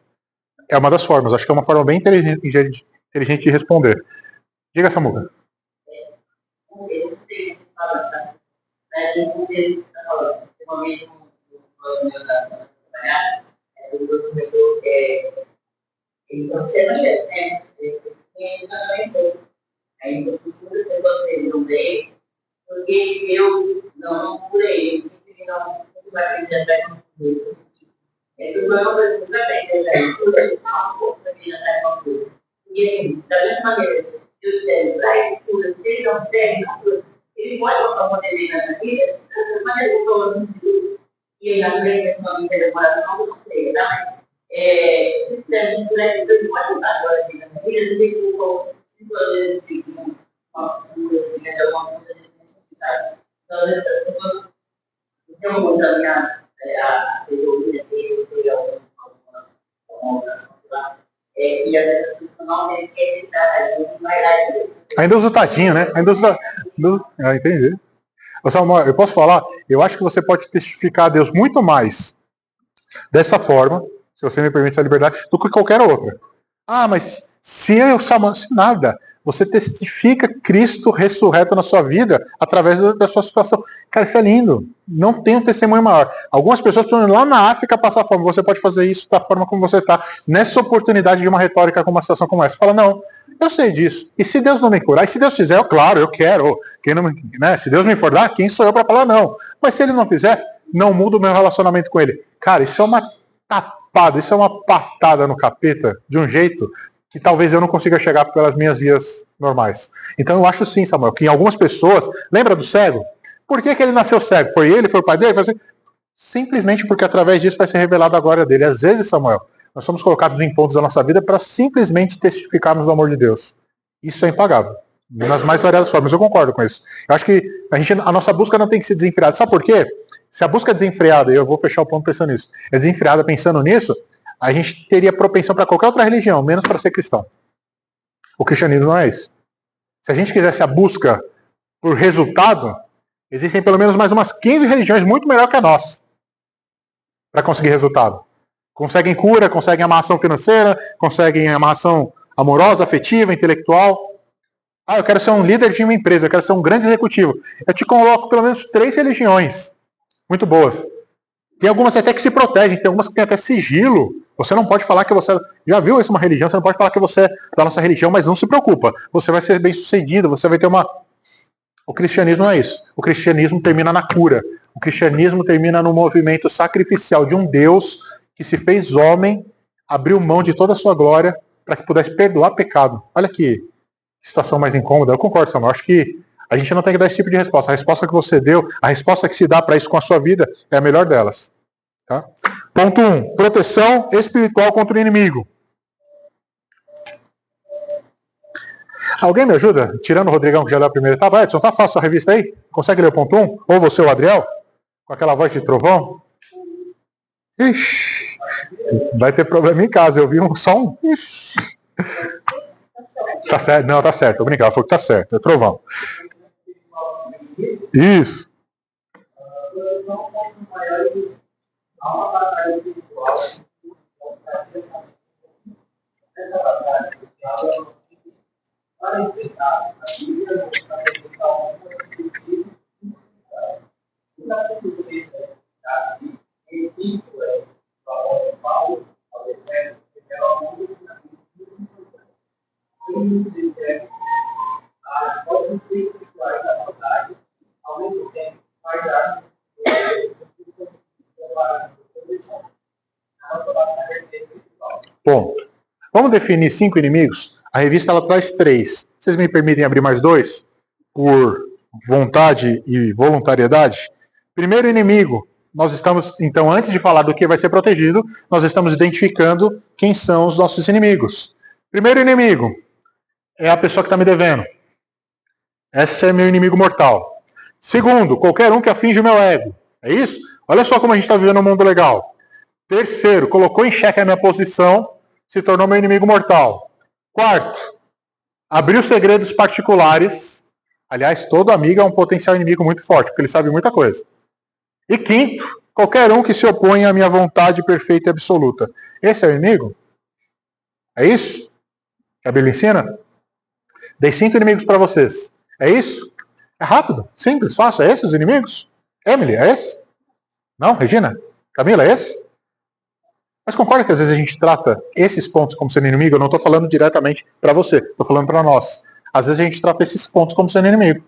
É uma das formas. Acho que é uma forma bem inteligente de responder. Diga, Samuca. Então, você não é, né? Aí, no futuro, se você não vê, porque eu não curei, porque não vai me dar comigo. Então, não precisa aprender tudo, não vou me dar comigo. E assim, da mesma maneira, se eu der para ele, se ele não der, ele pode botar uma TV na vida, mas ele não e aí, a lei da família demora não sei, tá? Se a gente puder, ele pode botar agora aqui na vida, ele tem que colocar 5 vezes de uma figura de alguma coisa de necessidade. Então, essa pessoa tem uma contaminada, a teoria dele, alguma oração, sei lá, e a pessoa não tem que aceitar, a gente vai lá e Ainda usa o tadinho, né? Ainda usa. Entendi. Ô, Samuel, eu posso falar? Eu acho que você pode testificar a Deus muito mais dessa forma, se você me permite essa liberdade, do que qualquer outra. Ah, mas se eu, Samuel, se nada, você testifica Cristo ressurreto na sua vida através da sua situação. Cara, isso é lindo. Não tem um testemunho maior. Algumas pessoas estão lá na África passar fome. Você pode fazer isso da forma como você está. Nessa oportunidade de uma retórica com uma situação como essa. Fala, não, eu sei disso. E se Deus não me curar? E se Deus fizer, claro, eu quero. Quem não, né? Se Deus me acordar, quem sou eu para falar não? Mas se Ele não fizer, não muda o meu relacionamento com Ele. Cara, isso é uma tapada, isso é uma patada no capeta, de um jeito que talvez eu não consiga chegar pelas minhas vias normais. Então eu acho sim, Samuel, que em algumas pessoas... Lembra do cego? Por que ele nasceu cego? Foi ele? Foi o pai dele? Foi assim? Simplesmente porque através disso vai ser revelada a glória dele. Às vezes, Samuel, nós somos colocados em pontos da nossa vida para simplesmente testificarmos o amor de Deus. Isso é impagável. Nas mais variadas formas. Eu concordo com isso. Eu acho que a nossa busca não tem que ser desenfreada. Sabe por quê? Se a busca é desenfreada, e eu vou fechar o ponto pensando nisso, é desenfreada pensando nisso, a gente teria propensão para qualquer outra religião, menos para ser cristão. O cristianismo não é isso. Se a gente quisesse a busca por resultado, existem pelo menos mais umas 15 religiões muito melhor que a nossa para conseguir resultado. Conseguem cura, conseguem amarração financeira, conseguem amarração amorosa, afetiva, intelectual. Ah, eu quero ser um líder de uma empresa, eu quero ser um grande executivo. Eu te coloco pelo menos 3 religiões muito boas. Tem algumas até que se protegem, tem algumas que têm até sigilo. Você não pode falar que você... Já viu isso uma religião? Você não pode falar que você é da nossa religião, mas não se preocupa. Você vai ser bem sucedido, você vai ter uma... O cristianismo não é isso. O cristianismo termina na cura. O cristianismo termina no movimento sacrificial de um Deus que se fez homem, abriu mão de toda a sua glória para que pudesse perdoar pecado. Olha que situação mais incômoda. Eu concordo, Samuel. Acho que a gente não tem que dar esse tipo de resposta. A resposta que você deu, a resposta que se dá para isso com a sua vida é a melhor delas. Tá? Ponto 1. Proteção espiritual contra o inimigo. Alguém me ajuda? Tirando o Rodrigão, que já leu a primeira etapa. Edson, tá fácil a revista aí? Consegue ler o ponto 1? Ou você ou o Adriel? Com aquela voz de trovão? Ixi, vai ter problema em casa. Eu vi só um... Ixi. Tá certo? Não, tá certo. Tô brincando. Ela falou que tá certo. É trovão. Isso. Ponto. Vamos definir 5 inimigos? A revista ela traz 3. Vocês me permitem abrir mais 2? Por vontade e voluntariedade? Primeiro inimigo. Nós estamos, então, antes de falar do que vai ser protegido, nós estamos identificando quem são os nossos inimigos. Primeiro inimigo é a pessoa que está me devendo. Esse é meu inimigo mortal. Segundo, qualquer um que afinge o meu ego. É isso? Olha só como a gente está vivendo um mundo legal. Terceiro, colocou em xeque a minha posição, se tornou meu inimigo mortal. Quarto, abriu segredos particulares. Aliás, todo amigo é um potencial inimigo muito forte, porque ele sabe muita coisa. E quinto, qualquer um que se opõe à minha vontade perfeita e absoluta. Esse é o inimigo? É isso que a Bíblia ensina? Dei 5 inimigos para vocês. É isso? É rápido, simples, fácil. É esses os inimigos? Emily, é esse? Não? Regina? Camila, é esse? Mas concorda que às vezes a gente trata esses pontos como sendo inimigo? Eu não estou falando diretamente para você, estou falando para nós. Às vezes a gente trata esses pontos como sendo inimigo.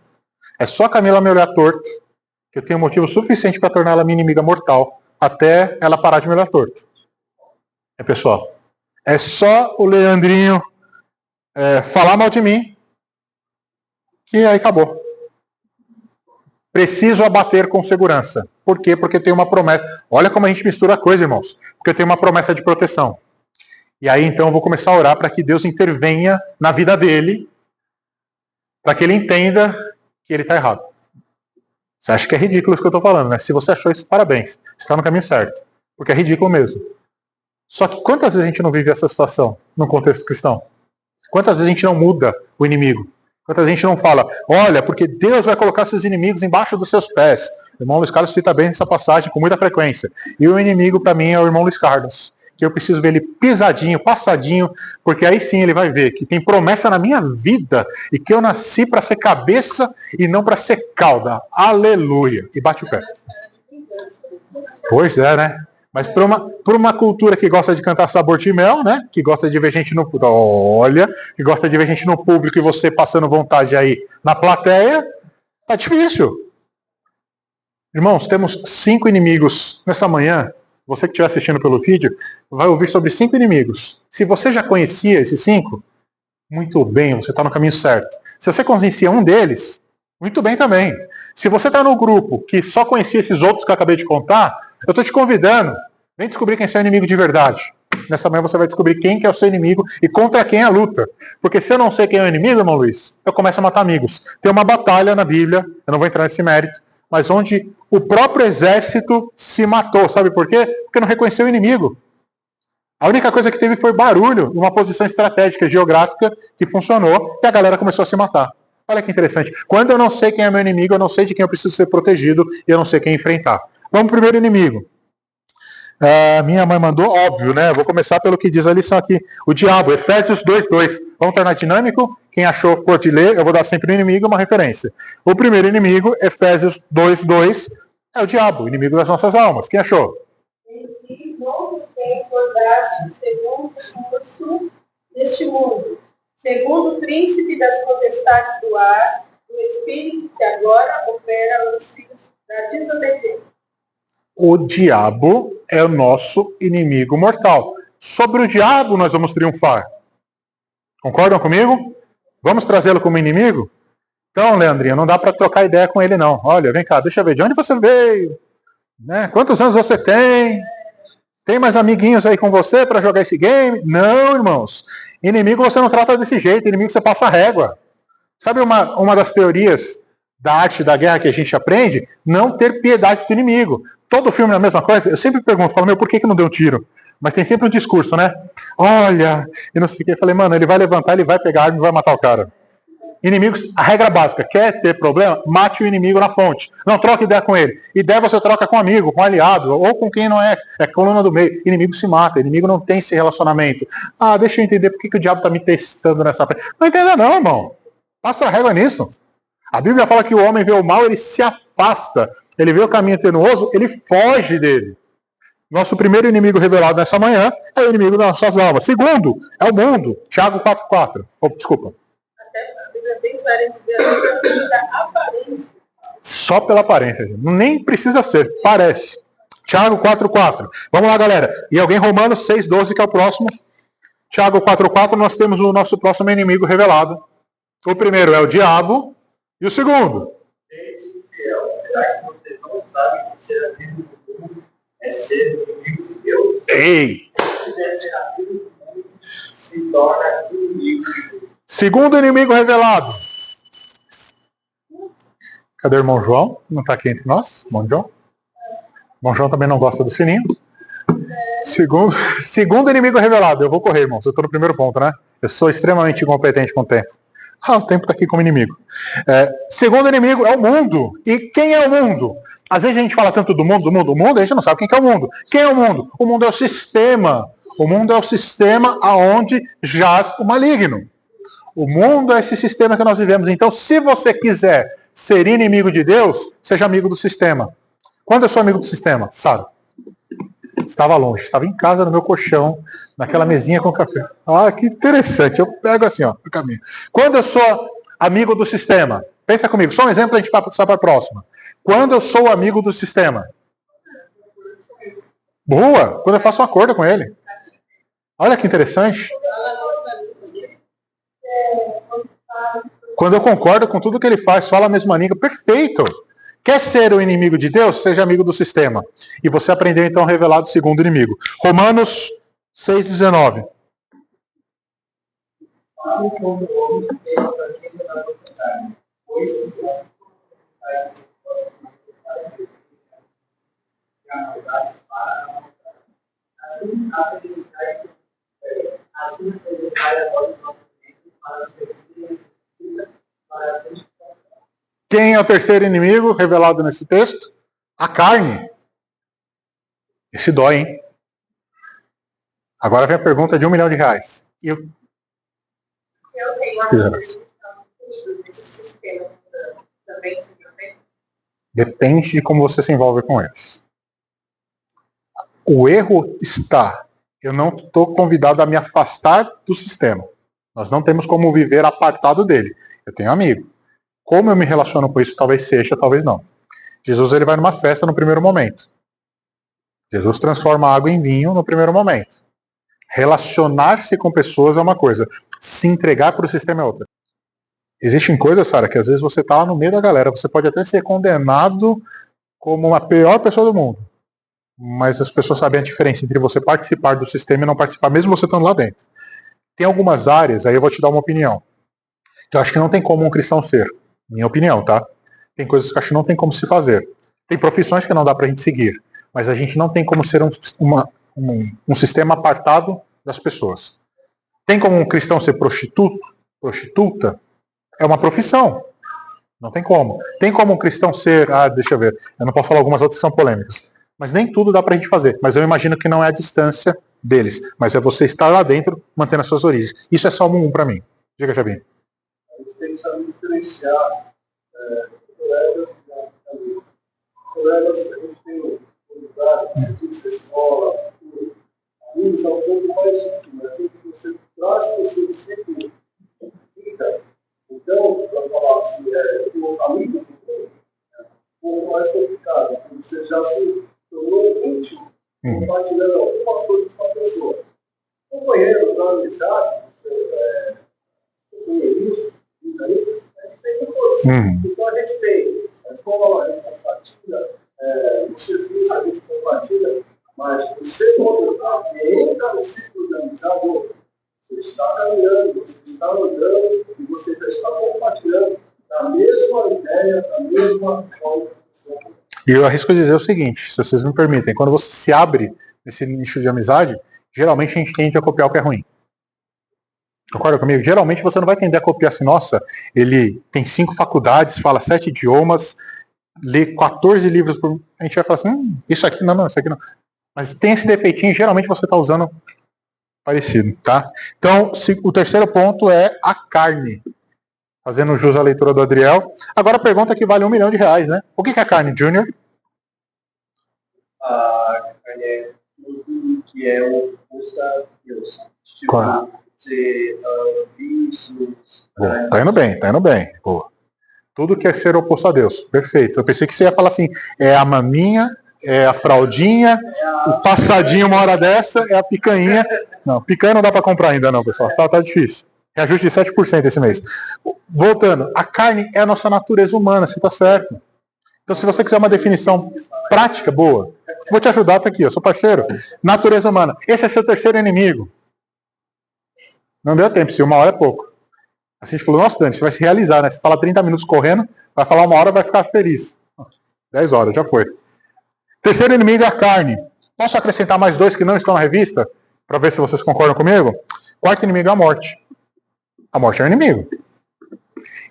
É só a Camila me olhar torto, que eu tenho motivo suficiente para tornar ela minha inimiga mortal, até ela parar de me olhar torto. Pessoal, é só o Leandrinho falar mal de mim, que aí acabou. Preciso abater com segurança. Por quê? Porque tem uma promessa. Olha como a gente mistura a coisa, irmãos. Porque eu tenho uma promessa de proteção. E aí, então, eu vou começar a orar para que Deus intervenha na vida dele, para que ele entenda que ele está errado. Você acha que é ridículo isso que eu estou falando, né? Se você achou isso, parabéns. Você está no caminho certo. Porque é ridículo mesmo. Só que quantas vezes a gente não vive essa situação no contexto cristão? Quantas vezes a gente não muda o inimigo? Quantas vezes a gente não fala, olha, porque Deus vai colocar seus inimigos embaixo dos seus pés. O irmão Luiz Carlos cita bem essa passagem com muita frequência. E o inimigo, para mim, é o irmão Luiz Carlos. Que eu preciso ver ele pisadinho, passadinho, porque aí sim ele vai ver que tem promessa na minha vida e que eu nasci para ser cabeça e não para ser cauda. Aleluia. E bate o pé. Pois é, né? Mas por uma cultura que gosta de cantar sabor de mel, né? Que gosta de ver gente no... Olha, que gosta de ver gente no público e você passando vontade aí na plateia, tá difícil. Irmãos, temos 5 inimigos nessa manhã. Você que estiver assistindo pelo vídeo, vai ouvir sobre 5 inimigos. Se você já conhecia esses 5, muito bem, você está no caminho certo. Se você conhecia um deles, muito bem também. Se você está no grupo que só conhecia esses outros que eu acabei de contar, eu estou te convidando, vem descobrir quem é seu inimigo de verdade. Nessa manhã você vai descobrir quem que é o seu inimigo e contra quem é a luta. Porque se eu não sei quem é o inimigo, irmão Luiz, eu começo a matar amigos. Tem uma batalha na Bíblia, eu não vou entrar nesse mérito, mas onde o próprio exército se matou. Sabe por quê? Porque não reconheceu o inimigo. A única coisa que teve foi barulho, uma posição estratégica, geográfica, que funcionou, e a galera começou a se matar. Olha que interessante. Quando eu não sei quem é meu inimigo, eu não sei de quem eu preciso ser protegido, e eu não sei quem enfrentar. Vamos pro primeiro inimigo. Minha mãe mandou, óbvio, né? Vou começar pelo que diz a lição aqui. O diabo, Efésios 2:2. Vamos tornar dinâmico? Quem achou pode ler, eu vou dar sempre o inimigo uma referência. O primeiro inimigo, Efésios 2:2, é o diabo, inimigo das nossas almas. Quem achou? Em novo tempo andaste segundo o curso deste mundo, segundo o príncipe das potestades do ar, o espírito que agora opera nos filhos da desobediência. O diabo é o nosso inimigo mortal. Sobre o diabo nós vamos triunfar. Concordam comigo? Vamos trazê-lo como inimigo? Então, Leandrinho, não dá para trocar ideia com ele não. Olha, vem cá, deixa eu ver, de onde você veio? Né? Quantos anos você tem? Tem mais amiguinhos aí com você para jogar esse game? Não, irmãos. Inimigo você não trata desse jeito, inimigo você passa régua. Sabe uma das teorias da arte da guerra que a gente aprende? Não ter piedade do inimigo. Todo filme é a mesma coisa. Eu sempre pergunto, falo, por que não deu tiro? Mas tem sempre um discurso, né? Olha, e não sei o que. Eu falei, mano, ele vai levantar, ele vai pegar a arma e vai matar o cara. Inimigos, a regra básica, quer ter problema? Mate o inimigo na fonte. Não troque ideia com ele. Ideia você troca com um amigo, com um aliado, ou com quem não é coluna do meio. Inimigo se mata, inimigo não tem esse relacionamento. Deixa eu entender por que o diabo está me testando nessa frente. Não entenda não, irmão. Passa a régua nisso. A Bíblia fala que o homem vê o mal, ele se afasta. Ele vê o caminho tenuoso, ele foge dele. Nosso primeiro inimigo revelado nessa manhã é o inimigo das nossas almas. Segundo, é o mundo. Tiago 4:4. Desculpa. Até a Bíblia é bem clara em dizer que da aparência. Só pela aparência. Nem precisa ser. Parece. Tiago 4:4. Vamos lá, galera. E alguém Romanos 6:12, que é o próximo. Tiago 4:4, nós temos o nosso próximo inimigo revelado. O primeiro é o diabo. E o segundo? Será que você não sabe que ser amigo do mundo é ser inimigo de Deus? Ei! Se quiser ser amigo do mundo, se torna inimigo de Deus. Segundo inimigo revelado. Cadê o irmão João? Não está aqui entre nós? Irmão João? Irmão João também não gosta do sininho. Segundo inimigo revelado. Eu vou correr, irmãos. Eu estou no primeiro ponto, né? Eu sou extremamente incompetente com o tempo. O tempo está aqui como inimigo. Segundo inimigo é o mundo. E quem é o mundo? Às vezes a gente fala tanto do mundo, o mundo, a gente não sabe quem que é o mundo. Quem é o mundo? O mundo é o sistema. O mundo é o sistema aonde jaz o maligno. O mundo é esse sistema que nós vivemos. Então, se você quiser ser inimigo de Deus, seja amigo do sistema. Quando eu sou amigo do sistema? Sara? Estava longe, estava em casa, no meu colchão, naquela mesinha com café. Ah, que interessante. Eu pego assim, ó, no caminho. Quando eu sou amigo do sistema, pensa comigo, só um exemplo, a gente passar para a próxima. Quando eu sou amigo do sistema. Boa! Quando eu faço um acordo com ele. Olha que interessante. Quando eu concordo com tudo que ele faz, fala a mesma língua, perfeito. Quer ser o inimigo de Deus? Seja amigo do sistema. E você aprendeu então a revelar do segundo inimigo. Romanos 6,19. Quem é o terceiro inimigo revelado nesse texto? A carne. Esse dói, hein? Agora vem a pergunta de R$1 milhão. Eu tenho amigos que estão inseridos nesse sistema também, Depende de como você se envolve com eles. O erro está, eu não estou convidado a me afastar do sistema. Nós não temos como viver apartado dele. Eu tenho amigo. Como eu me relaciono com isso, talvez seja, talvez não. Jesus ele vai numa festa no primeiro momento. Jesus transforma a água em vinho no primeiro momento. Relacionar-se com pessoas é uma coisa. Se entregar para o sistema é outra. Existem coisas, Sara, que às vezes você está lá no meio da galera. Você pode até ser condenado como a pior pessoa do mundo. Mas as pessoas sabem a diferença entre você participar do sistema e não participar, mesmo você estando lá dentro. Tem algumas áreas, aí eu vou te dar uma opinião, que eu acho que não tem como um cristão ser. Minha opinião, tá? Tem coisas que eu acho que não tem como se fazer. Tem profissões que não dá pra gente seguir. Mas a gente não tem como ser um sistema apartado das pessoas. Tem como um cristão ser prostituta? É uma profissão. Não tem como. Tem como um cristão ser... deixa eu ver. Eu não posso falar algumas outras que são polêmicas. Mas nem tudo dá pra gente fazer. Mas eu imagino que não é a distância deles. Mas é você estar lá dentro, mantendo as suas origens. Isso é Salmo 1 pra mim. Diga, Jabim. A gente tem que saber diferenciar colegas e colegas que a gente tem comunidade, serviço, escola, amigos, é um pouco mais íntimo, aquilo que você traz para o seu ciclo. Então, para falar assim, com os amigos, um pouco mais complicado, porque você já se tornou íntimo, compartilhando algumas coisas com a pessoa. Companheiros da amizade, companheirismo, isso aí, a gente tem com todos. Então a gente tem a escola, a gente compartilha, o serviço a gente compartilha, mas você quando entra no ciclo de amizade, você está caminhando, você está andando e você já está compartilhando da mesma ideia, da mesma forma. E eu arrisco dizer o seguinte, se vocês me permitem, quando você se abre nesse nicho de amizade, geralmente a gente tende a copiar o que é ruim. Concorda comigo? Geralmente você não vai tender a copiar assim, nossa, ele tem 5 faculdades, fala 7 idiomas, lê 14 livros por... A gente vai falar assim, isso aqui não, isso aqui não. Mas tem esse defeitinho, geralmente você está usando parecido, tá? Então, o terceiro ponto é a carne. Fazendo jus à leitura do Adriel. Agora a pergunta que vale R$1 milhão, né? O que é a carne, Júnior? A carne é tudo que é oposto a Deus. Claro. Ser vícios. Tá indo bem. Boa. Tudo que é ser oposto a Deus. Perfeito. Eu pensei que você ia falar assim, é a maminha, é a fraldinha, o passadinho uma hora dessa, é a picanha. Não, picanha não dá para comprar ainda não, pessoal. Tá difícil. Reajuste de 7% esse mês. Voltando, a carne é a nossa natureza humana, você tá certo. Então se você quiser uma definição prática, boa, vou te ajudar, tá aqui, eu sou parceiro. Natureza humana. Esse é seu terceiro inimigo. Não deu tempo, se 1 hora é pouco. Assim a gente falou, nossa, Dani, você vai se realizar, né? Você fala 30 minutos correndo, vai falar 1 hora, vai ficar feliz. 10 horas, já foi. Terceiro inimigo é a carne. Posso acrescentar mais 2 que não estão na revista? Para ver se vocês concordam comigo? Quarto inimigo é a morte. A morte é o inimigo.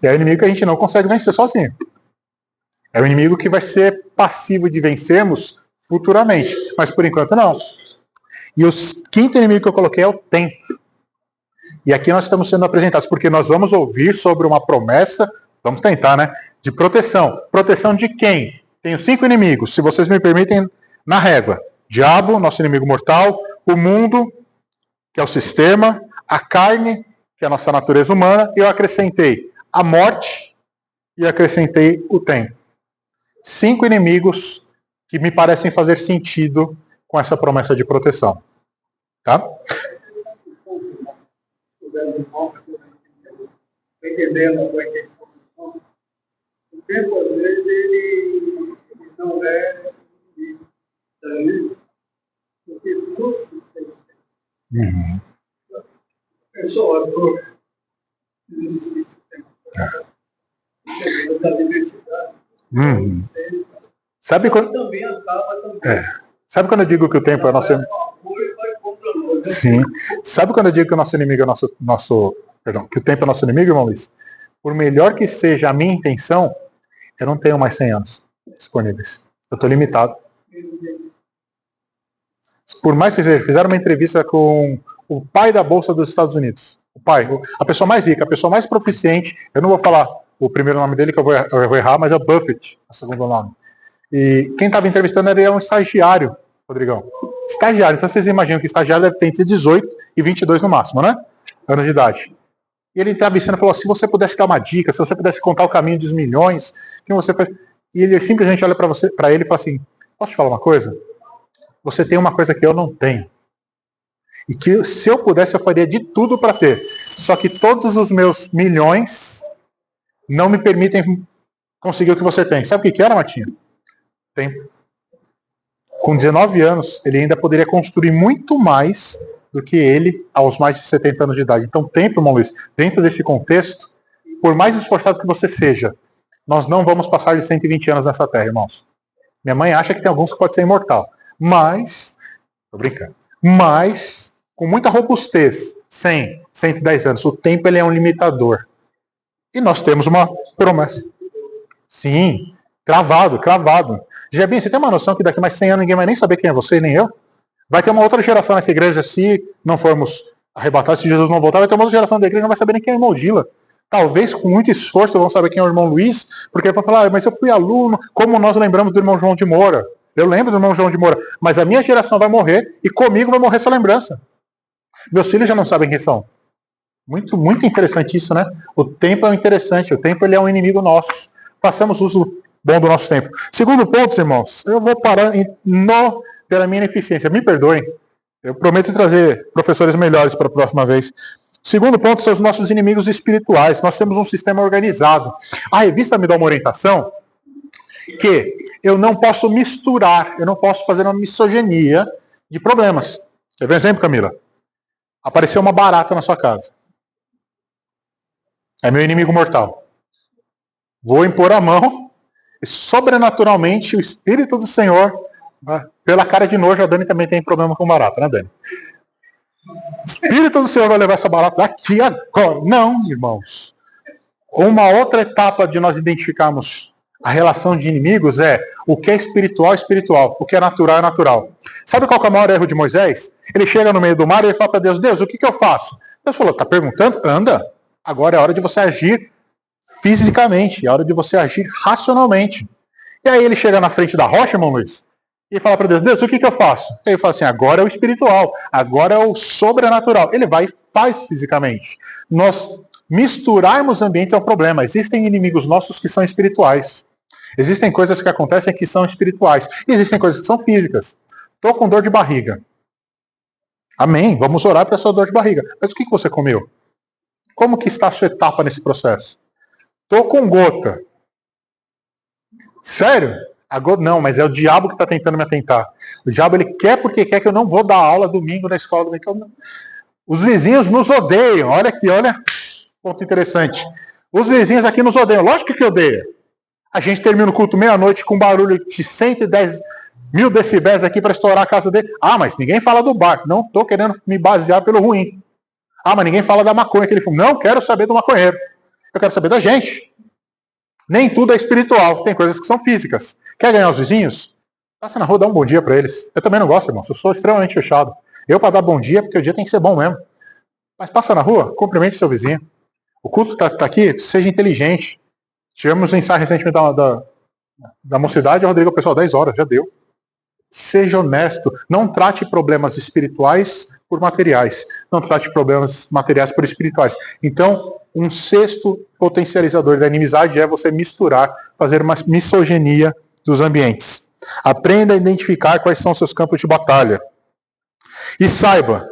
E é o inimigo que a gente não consegue vencer sozinho. É o inimigo que vai ser passivo de vencermos futuramente. Mas por enquanto não. E o quinto inimigo que eu coloquei é o tempo. E aqui nós estamos sendo apresentados, porque nós vamos ouvir sobre uma promessa, vamos tentar, né? De proteção. Proteção de quem? Tenho 5 inimigos, se vocês me permitem, na régua. Diabo, nosso inimigo mortal, o mundo, que é o sistema, a carne, que é a nossa natureza humana, e eu acrescentei a morte e acrescentei o tempo. 5 inimigos que me parecem fazer sentido com essa promessa de proteção. Tá? Entendendo agora que o tempo, às vezes, ele não é porque tudo tem pessoa da diversidade. Sabe quando... Também acaba também. Sabe quando eu digo que o tempo é nosso... Sim. Sabe quando eu digo que o nosso inimigo é que o tempo é nosso inimigo, irmão Luiz? Por melhor que seja a minha intenção, eu não tenho mais 100 anos disponíveis. Eu estou limitado. Por mais que fizeram uma entrevista com o pai da Bolsa dos Estados Unidos. O pai, a pessoa mais rica, a pessoa mais proficiente. Eu não vou falar o primeiro nome dele, que eu vou errar, mas é o Buffett, o segundo nome. E quem estava entrevistando ele é um estagiário, Rodrigão. Estagiário. Então vocês imaginam que estagiário deve ter entre 18 e 22 no máximo, né? Anos de idade. E ele entrevistando e falou: se você pudesse dar uma dica, se você pudesse contar o caminho dos milhões, que você faz? E ele simplesmente olha para ele e fala assim: posso te falar uma coisa? Você tem uma coisa que eu não tenho. E que se eu pudesse, eu faria de tudo para ter. Só que todos os meus milhões não me permitem conseguir o que você tem. Sabe o que era, Martinho? Tempo. Com 19 anos, ele ainda poderia construir muito mais do que ele aos mais de 70 anos de idade. Então, tempo, irmão Luiz, dentro desse contexto, por mais esforçado que você seja, nós não vamos passar de 120 anos nessa terra, irmãos. Minha mãe acha que tem alguns que pode ser imortal. Mas, tô brincando, mas, com muita robustez, 100, 110 anos, o tempo ele é um limitador. E nós temos uma promessa. Sim, cravado. Jebinho, você tem uma noção que daqui mais 100 anos ninguém vai nem saber quem é você, nem eu? Vai ter uma outra geração nessa igreja, se não formos arrebatados, se Jesus não voltar, vai ter uma outra geração da igreja que não vai saber nem quem é o irmão Dila. Talvez com muito esforço vão saber quem é o irmão Luiz, porque vão falar: mas eu fui aluno, como nós lembramos do irmão João de Moura. Eu lembro do irmão João de Moura, mas a minha geração vai morrer e comigo vai morrer essa lembrança. Meus filhos já não sabem quem são. Muito, muito interessante isso, né? O tempo é interessante, o tempo ele é um inimigo nosso. Façamos uso bom do nosso tempo. Segundo ponto, irmãos, eu vou parar pela minha ineficiência. Me perdoem. Eu prometo trazer professores melhores para a próxima vez. Segundo ponto são os nossos inimigos espirituais. Nós temos um sistema organizado. A revista me dá uma orientação que eu não posso misturar, eu não posso fazer uma misoginia de problemas. Quer ver um exemplo, Camila? Apareceu uma barata na sua casa. É meu inimigo mortal. Vou impor a mão e, sobrenaturalmente, o Espírito do Senhor, pela cara de nojo, a Dani também tem problema com barata, né, Dani? O Espírito do Senhor vai levar essa barata daqui agora. Não, irmãos. Uma outra etapa de nós identificarmos a relação de inimigos é o que é espiritual, espiritual. O que é natural, é natural. Sabe qual que é o maior erro de Moisés? Ele chega no meio do mar e ele fala para Deus: Deus, o que eu faço? Deus falou: tá perguntando? Anda. Agora é a hora de você agir fisicamente. É a hora de você agir racionalmente. E aí ele chega na frente da rocha, irmão Luiz, e fala para Deus: Deus, o que eu faço? Ele fala assim: agora é o espiritual. Agora é o sobrenatural. Ele vai e faz fisicamente. Nós misturarmos ambientes é um problema. Existem inimigos nossos que são espirituais. Existem coisas que acontecem que são espirituais. E existem coisas que são físicas. Estou com dor de barriga. Amém. Vamos orar para a sua dor de barriga. Mas o que você comeu? Como que está a sua etapa nesse processo? Estou com gota. Sério? A gota não, mas é o diabo que está tentando me atentar. O diabo ele quer porque quer que eu não vou dar aula domingo na escola domingo. Os vizinhos nos odeiam. Olha aqui, olha. Ponto interessante. Os vizinhos aqui nos odeiam. Lógico que odeiam. A gente termina o culto meia-noite com um barulho de 110 mil decibéis aqui para estourar a casa dele. Ah, mas ninguém fala do bar. Não estou querendo me basear pelo ruim. Ah, mas ninguém fala da maconha que ele fuma. Não quero saber do maconheiro. Eu quero saber da gente. Nem tudo é espiritual. Tem coisas que são físicas. Quer ganhar os vizinhos? Passa na rua, dá um bom dia para eles. Eu também não gosto, irmão. Eu sou extremamente fechado. Eu para dar bom dia, porque o dia tem que ser bom mesmo. Mas passa na rua, cumprimente seu vizinho. O culto está aqui, seja inteligente. Tivemos um ensaio recentemente da mocidade, Rodrigo, pessoal, 10 horas, já deu. Seja honesto. Não trate problemas espirituais por materiais. Não trate problemas materiais por espirituais. Então, um sexto potencializador da inimizade é você misturar, fazer uma misoginia dos ambientes. Aprenda a identificar quais são seus campos de batalha. E saiba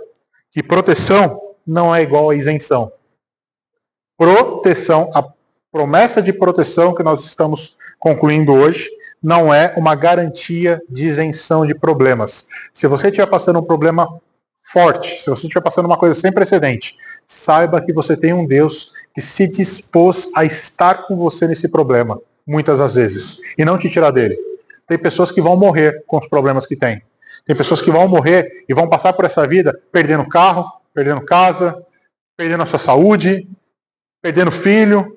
que proteção não é igual a isenção. Proteção, a promessa de proteção que nós estamos concluindo hoje, não é uma garantia de isenção de problemas. Se você estiver passando um problema forte, se você estiver passando uma coisa sem precedente, saiba que você tem um Deus que se dispôs a estar com você nesse problema, muitas das vezes, e não te tirar dele. Tem pessoas que vão morrer com os problemas que têm. Tem pessoas que vão morrer e vão passar por essa vida perdendo carro, perdendo casa, perdendo a sua saúde, perdendo filho.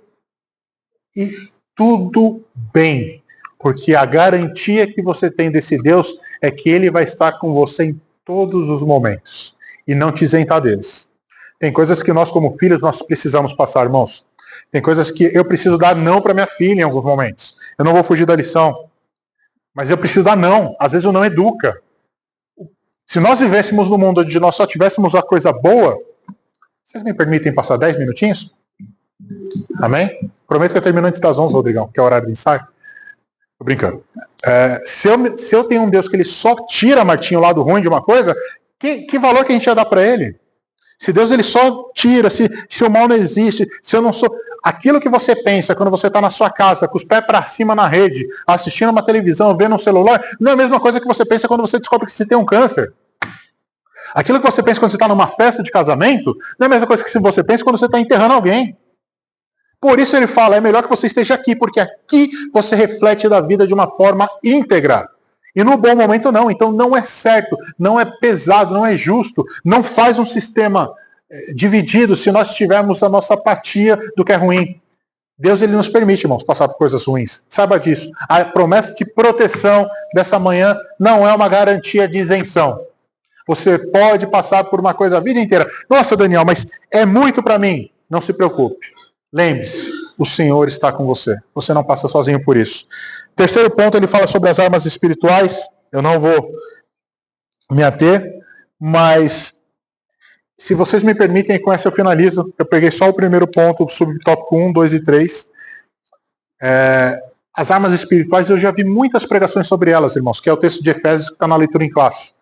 E tudo bem, porque a garantia que você tem desse Deus é que Ele vai estar com você em todos os momentos e não te isentar deles. Tem coisas que nós, como filhos, nós precisamos passar, irmãos. Tem coisas que eu preciso dar não para minha filha em alguns momentos. Eu não vou fugir da lição, mas eu preciso dar não. Às vezes o não educa. Se nós vivêssemos num mundo onde nós só tivéssemos a coisa boa, vocês me permitem passar 10 minutinhos? Amém? Prometo que eu termino antes das 11, Rodrigão, que é o horário de ensaio. Tô brincando. Se eu tenho um Deus que ele só tira, Martinho, o lado ruim de uma coisa, que valor que a gente ia dar para ele? Se Deus ele só tira, se o mal não existe, se eu não sou... Aquilo que você pensa quando você está na sua casa, com os pés para cima na rede, assistindo uma televisão, vendo um celular, não é a mesma coisa que você pensa quando você descobre que você tem um câncer. Aquilo que você pensa quando você está numa festa de casamento, não é a mesma coisa que você pensa quando você está enterrando alguém. Por isso ele fala, é melhor que você esteja aqui, porque aqui você reflete da vida de uma forma íntegra. E no bom momento não. Então não é certo, não é pesado, não é justo. Não faz um sistema dividido se nós tivermos a nossa apatia do que é ruim. Deus ele nos permite, irmãos, passar por coisas ruins. Saiba disso. A promessa de proteção dessa manhã não é uma garantia de isenção. Você pode passar por uma coisa a vida inteira. Nossa, Daniel, mas é muito para mim. Não se preocupe. Lembre-se, o Senhor está com você. Você não passa sozinho por isso. Terceiro ponto, ele fala sobre as armas espirituais. Eu não vou me ater, mas se vocês me permitem, com essa eu finalizo. Eu peguei só o primeiro ponto, subtópico 1, 2 e 3. As armas espirituais, eu já vi muitas pregações sobre elas, irmãos, que é o texto de Efésios que está na leitura em classe.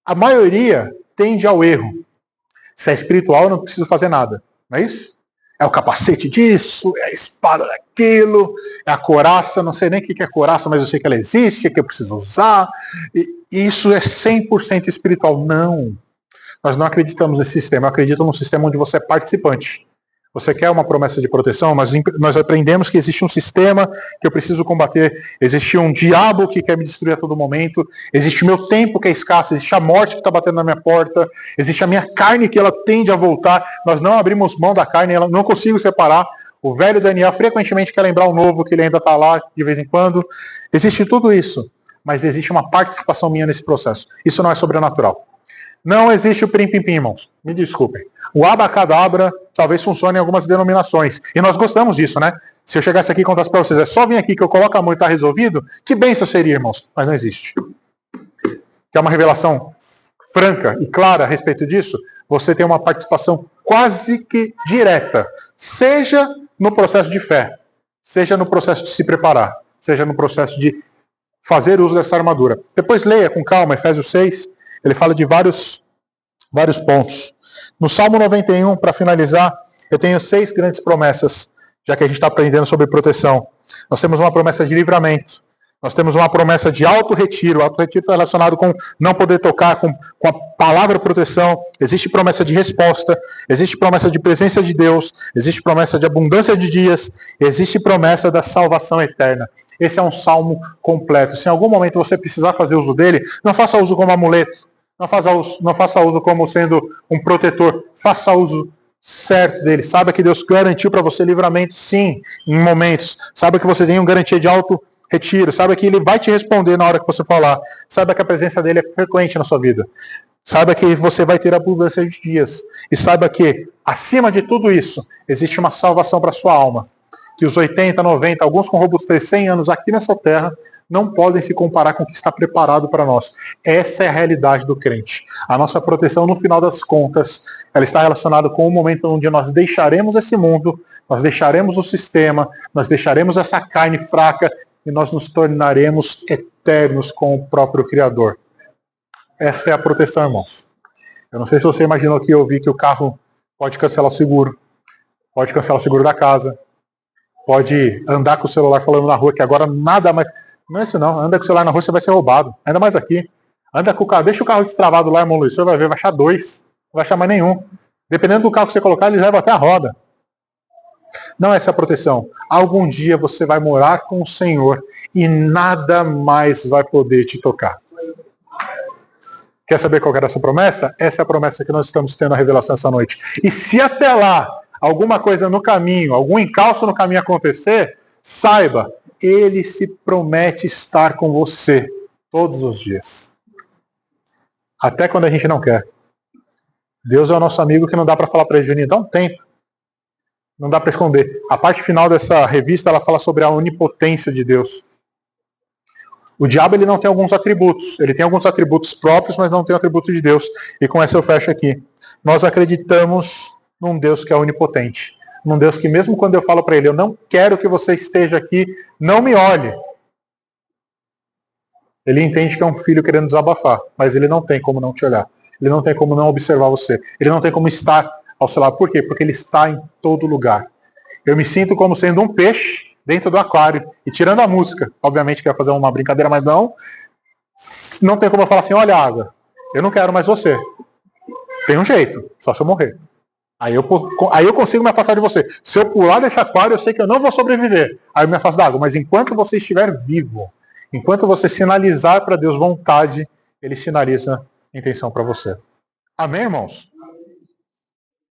A maioria tende ao erro. Se é espiritual, eu não preciso fazer nada. Não é isso? É o capacete disso, é a espada daquilo, é a couraça, não sei nem o que é couraça, mas eu sei que ela existe, que eu preciso usar. E isso é 100% espiritual. Não. Nós não acreditamos nesse sistema. Eu acredito num sistema onde você é participante. Você quer uma promessa de proteção, mas nós aprendemos que existe um sistema que eu preciso combater. Existe um diabo que quer me destruir a todo momento. Existe o meu tempo que é escasso. Existe a morte que está batendo na minha porta. Existe a minha carne que ela tende a voltar. Nós não abrimos mão da carne, ela não consigo separar. O velho Daniel frequentemente quer lembrar o novo, que ele ainda está lá de vez em quando. Existe tudo isso, mas existe uma participação minha nesse processo. Isso não é sobrenatural. Não existe o pim-pim-pim, irmãos. Me desculpem. O abacadabra talvez funcione em algumas denominações. E nós gostamos disso, né? Se eu chegasse aqui e contasse para vocês, é só vir aqui que eu coloco a mão e está resolvido, que bênção seria, irmãos. Mas não existe. Quer uma revelação franca e clara a respeito disso? Você tem uma participação quase que direta. Seja no processo de fé, seja no processo de se preparar, seja no processo de fazer uso dessa armadura. Depois leia com calma Efésios 6. Ele fala de vários pontos. No Salmo 91, para finalizar, eu tenho 6 grandes promessas, já que a gente está aprendendo sobre proteção. Nós temos uma promessa de livramento. Nós temos uma promessa de auto-retiro. O auto-retiro está relacionado com não poder tocar, com a palavra proteção. Existe promessa de resposta. Existe promessa de presença de Deus. Existe promessa de abundância de dias. Existe promessa da salvação eterna. Esse é um salmo completo. Se em algum momento você precisar fazer uso dele, não faça uso como amuleto. Não faça uso como sendo um protetor. Faça uso certo dele. Saiba que Deus garantiu para você livramento, sim, em momentos. Saiba que você tem uma garantia de auto-retiro. Saiba que ele vai te responder na hora que você falar. Saiba que a presença dele é frequente na sua vida. Saiba que você vai ter abundância de dias. E saiba que, acima de tudo isso, existe uma salvação para a sua alma. Que os 80, 90, alguns com robustez 100 anos aqui nessa terra, não podem se comparar com o que está preparado para nós. Essa é a realidade do crente. A nossa proteção, no final das contas, ela está relacionada com o momento onde nós deixaremos esse mundo, nós deixaremos o sistema, nós deixaremos essa carne fraca e nós nos tornaremos eternos com o próprio Criador. Essa é a proteção, irmãos. Eu não sei se você imaginou que eu vi que o carro pode cancelar o seguro, pode cancelar o seguro da casa, pode andar com o celular falando na rua que agora nada mais... Não é isso não, anda com o celular na rua, você vai ser roubado. Ainda mais aqui. Anda com o carro, deixa o carro destravado lá, irmão Luiz, você vai ver, vai achar 2, não vai achar mais nenhum. Dependendo do carro que você colocar, eles levam até a roda. Não é essa a proteção. Algum dia você vai morar com o Senhor e nada mais vai poder te tocar. Quer saber qual era essa promessa? Essa é a promessa que nós estamos tendo a revelação essa noite. E se até lá alguma coisa no caminho, algum encalço no caminho acontecer, saiba, Ele se promete estar com você todos os dias. Até quando a gente não quer. Deus é o nosso amigo que não dá para falar para ele, Juninho, dá um tempo. Não dá para esconder. A parte final dessa revista, ela fala sobre a onipotência de Deus. O diabo, ele não tem alguns atributos. Ele tem alguns atributos próprios, mas não tem o atributo de Deus. E com essa eu fecho aqui. Nós acreditamos num Deus que é onipotente. Num Deus que mesmo quando eu falo para ele, eu não quero que você esteja aqui, não me olhe. Ele entende que é um filho querendo desabafar, mas ele não tem como não te olhar. Ele não tem como não observar você. Ele não tem como estar ao seu lado. Por quê? Porque ele está em todo lugar. Eu me sinto como sendo um peixe dentro do aquário. E tirando a música, obviamente que eu ia fazer uma brincadeira, mas não tem como eu falar assim, olha a água, eu não quero mais você. Tem um jeito, só se eu morrer. Aí eu consigo me afastar de você. Se eu pular desse aquário, eu sei que eu não vou sobreviver. Aí eu me afasto da água. Mas enquanto você estiver vivo, enquanto você sinalizar para Deus vontade, Ele sinaliza intenção para você. Amém, irmãos?